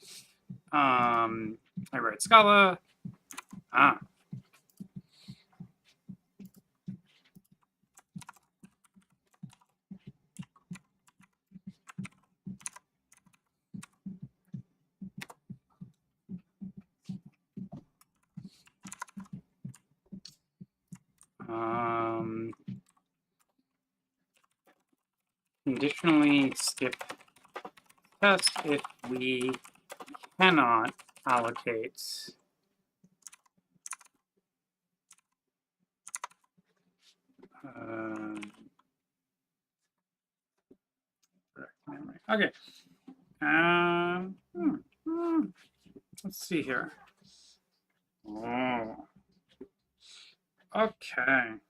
I write Scala. Conditionally skip test if we cannot allocate okay. Let's see here. Oh. Okay.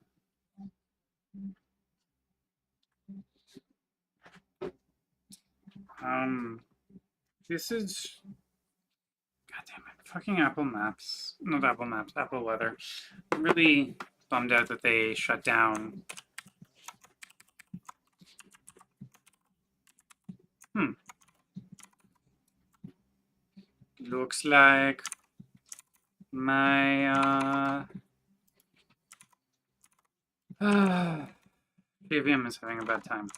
This is, God damn it, fucking Apple Maps. Not Apple Maps, Apple Weather. I'm really bummed out that they shut down. Looks like my JVM is having a bad time.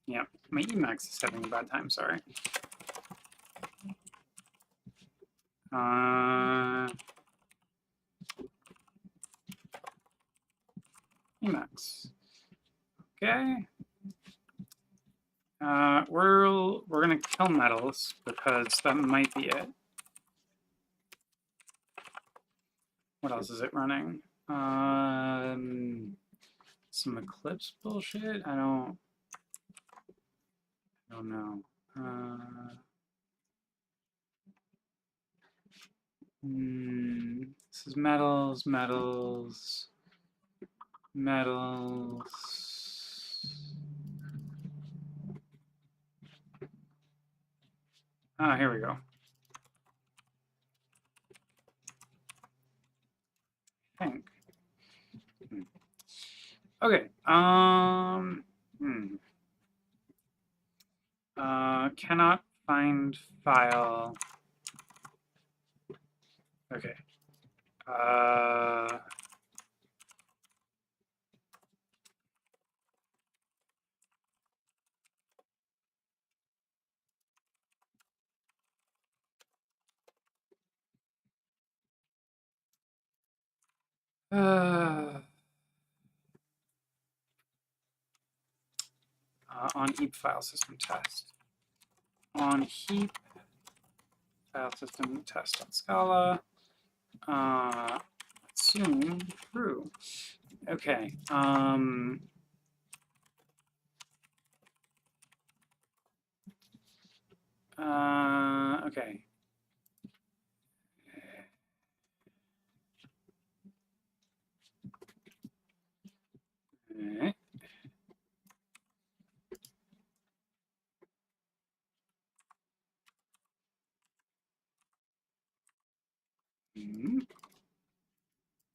Yeah, my Emacs is having a bad time, sorry. Emacs. Okay. We're gonna kill metals because that might be it. What else is it running? Some Eclipse bullshit? I don't know. This is metals, metals, metals. Ah, here we go. I think. Okay. Cannot find file. Okay. On heap file system test. On heap file system test on Scala. Assume true. Okay. Okay.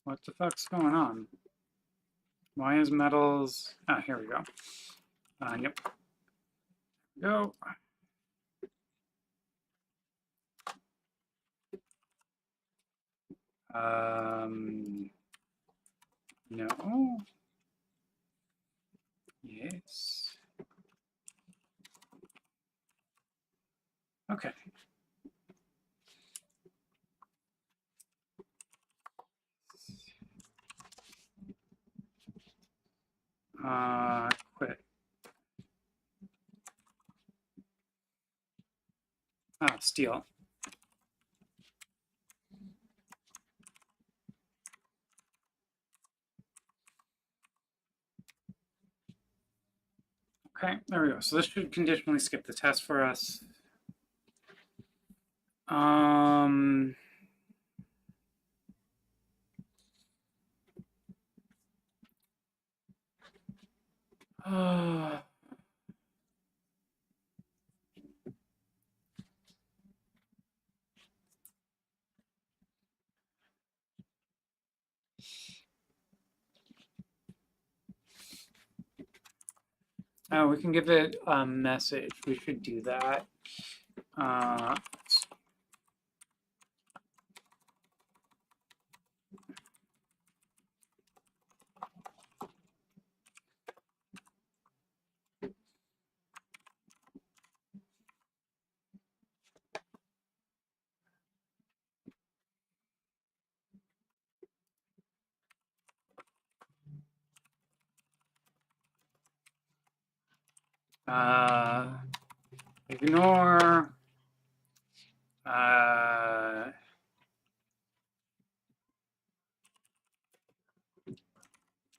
What the fuck's going on? Why is metals? Ah, here we go. Yep. Go. No. Yes. Okay. Quit. Ah, steal. Okay, there we go. So this should conditionally skip the test for us. Oh, we can give it a message. We should do that. Ignore.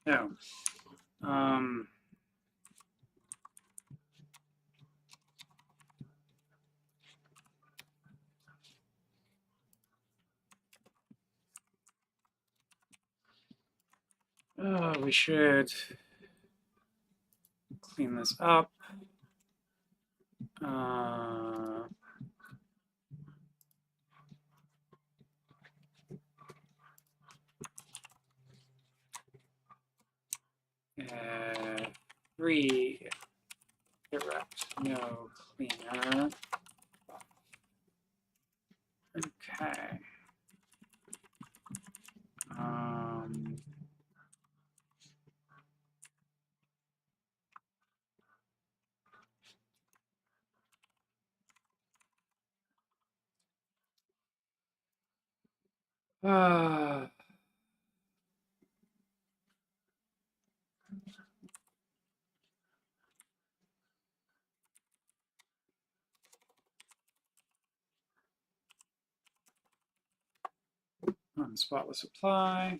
No. We should clean this up. Redirect, no cleaner. Okay. spotless apply.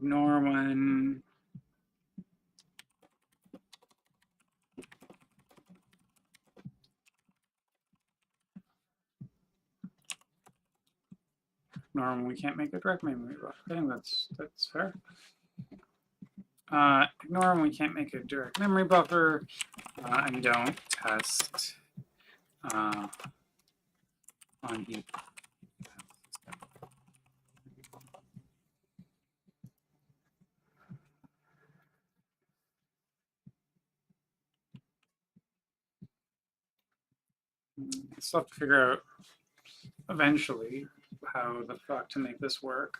Ignore when we can't make a direct memory buffer. I think that's fair. Ignore when we can't make a direct memory buffer, and don't test on heap. Still have to figure out eventually how the fuck to make this work.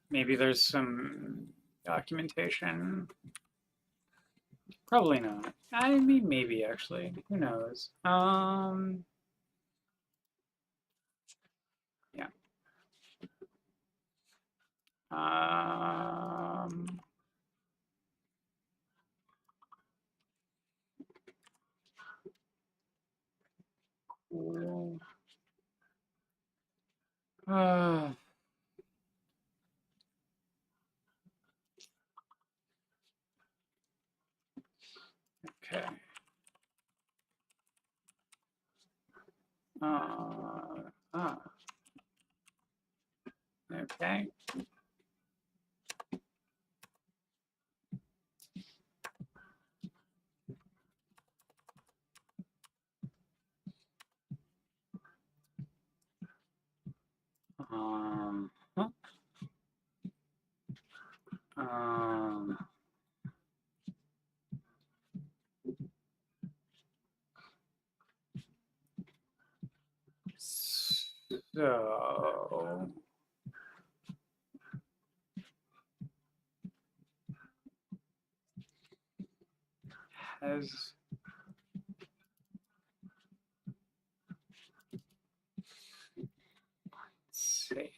Maybe there's some documentation. Probably not. I mean, maybe actually. Who knows? Yeah. Cool. Okay. Okay. Huh? So has say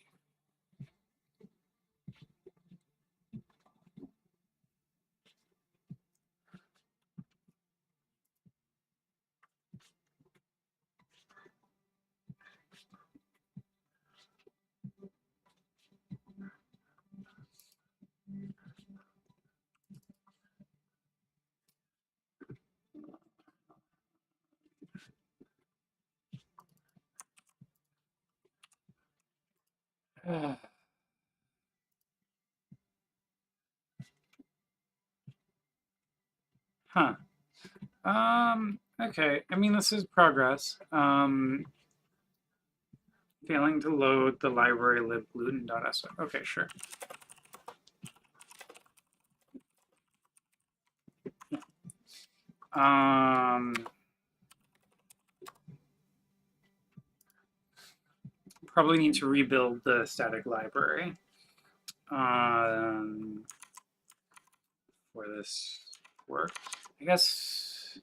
huh. Okay. I mean, this is progress. Failing to load the library libgluten.s. Okay, sure. Probably need to rebuild the static library for this work. I guess.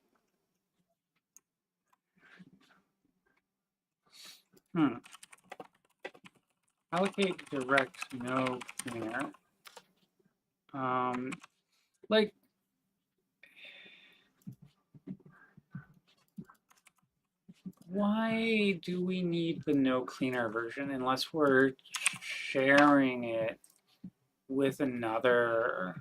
Allocate direct no cleaner. Like, why do we need the no cleaner version unless we're sharing it with another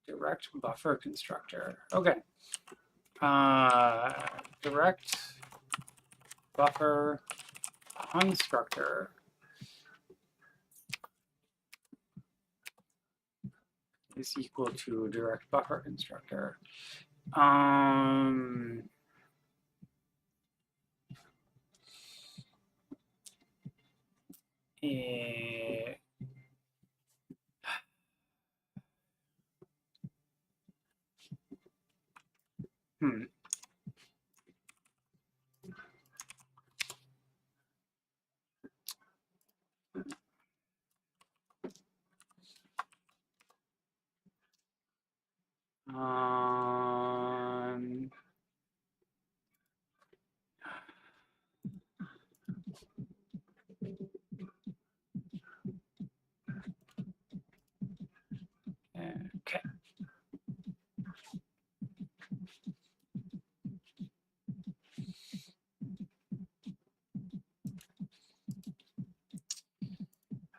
direct buffer constructor? Okay. Direct buffer constructor is equal to direct buffer constructor.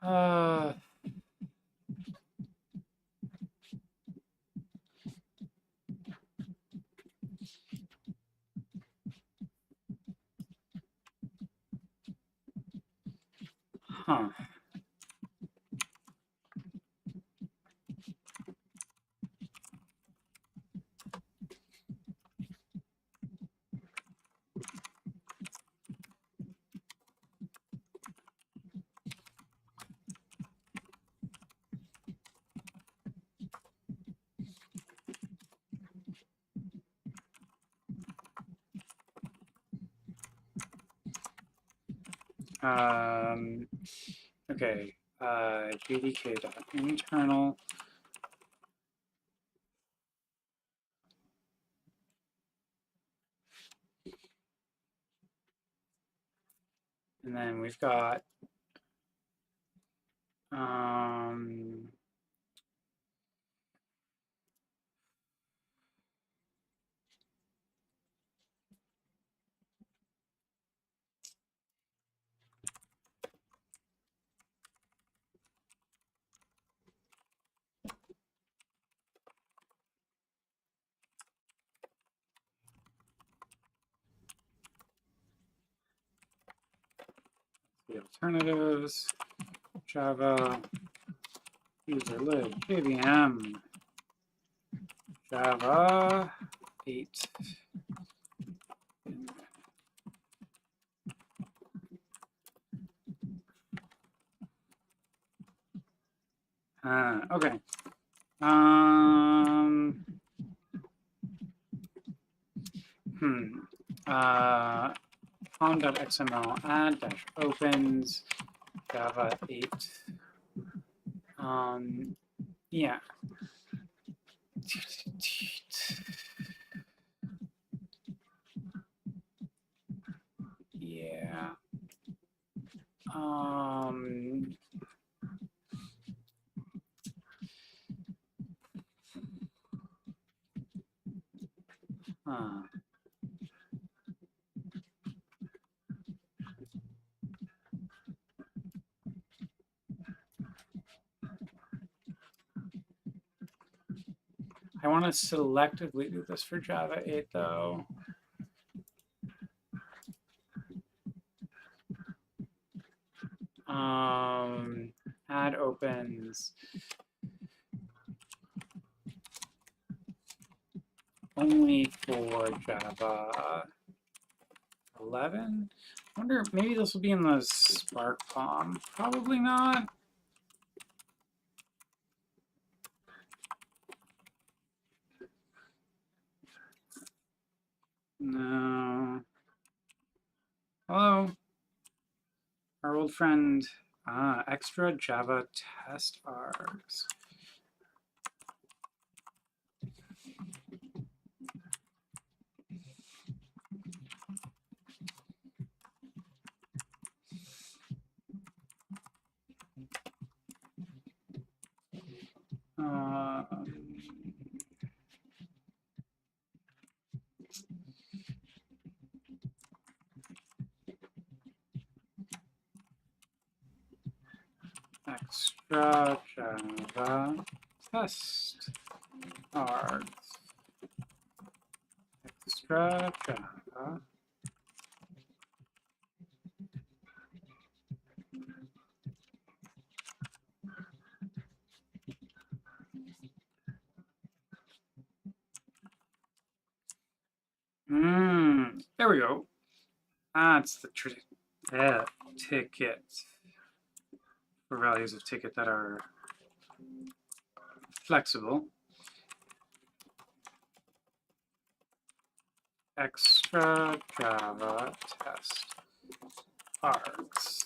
Huh. Okay. JDK.internal. And then we've got the alternatives. Java, user lib, JVM, Java 8. Okay. Pom.xml add dash opens Java 8. Yeah. Yeah. I want to selectively do this for Java 8 though. Add opens only for Java 11. I wonder, maybe this will be in the Spark POM. Probably not. No. Hello. Our old friend, extra Java test args. Extra Java test args. Extra Java. There we go. That's the ticket for values of ticket that are flexible. Extra Java test args.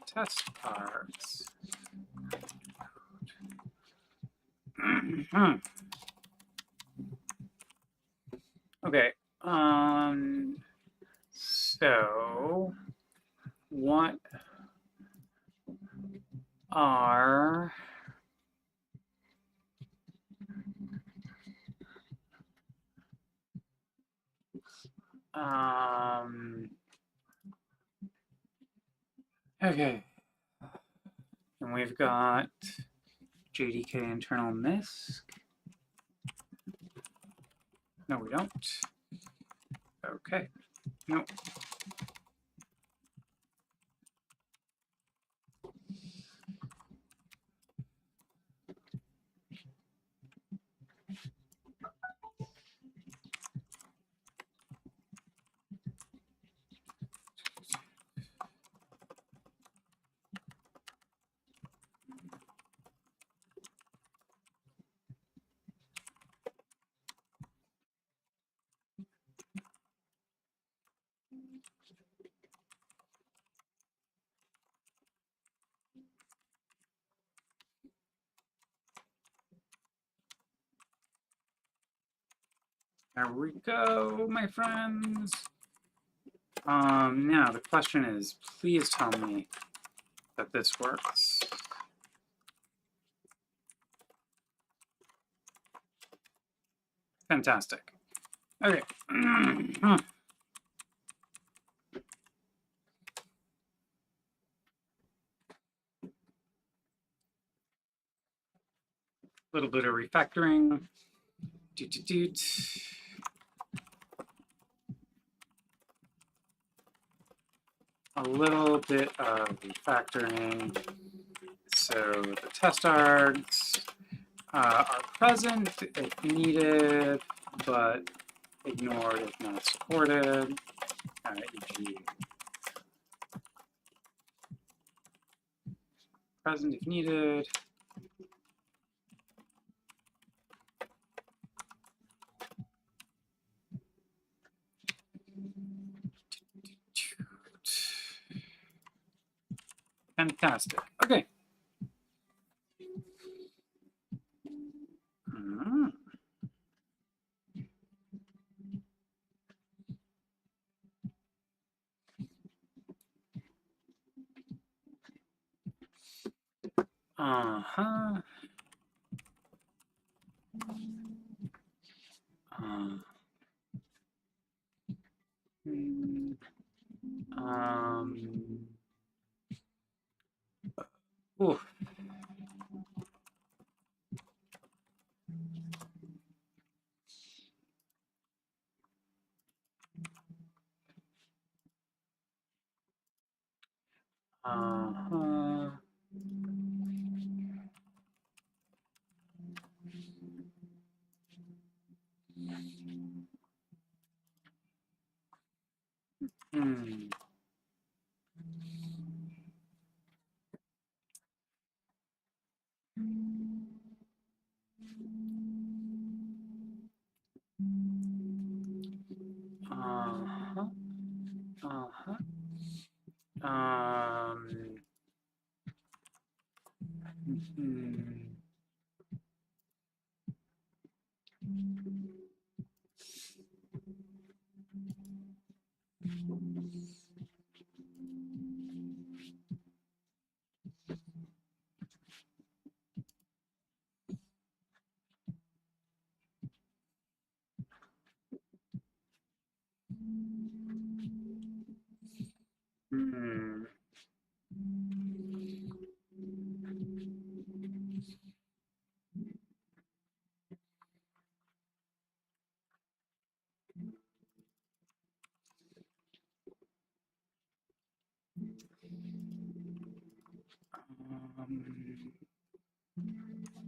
Test args. Okay. So what are okay. And we've got JDK internal MISC. No, we don't. Okay. Nope. There we go, my friends. Now the question is, please tell me that this works. Fantastic. Okay. Little bit of refactoring. Doot, doot, doot. A little bit of refactoring. So the test args are present if needed, but ignored if not supported, e.g. present if needed. Fantastic. Okay. Uh-huh. Oof. Uh-huh. Hmm. Uh-huh. Uh-huh. Hmm. Hmm. Um,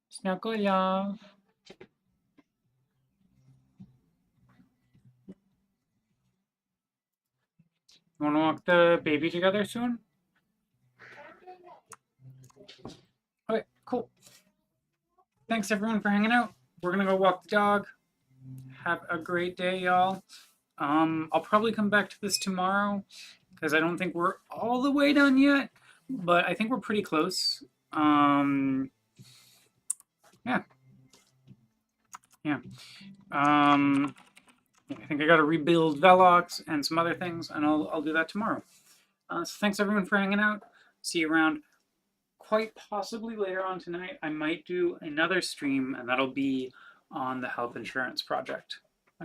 Snuggle love. You want to walk the baby together soon? Okay, cool. Thanks everyone for hanging out. We're gonna go walk the dog. Have a great day, y'all. I'll probably come back to this tomorrow because I don't think we're all the way done yet, but I think we're pretty close. Yeah, yeah. I think I got to rebuild Velox and some other things, and I'll do that tomorrow. So thanks everyone for hanging out. See you around. Quite possibly later on tonight, I might do another stream, and that'll be on the health insurance project.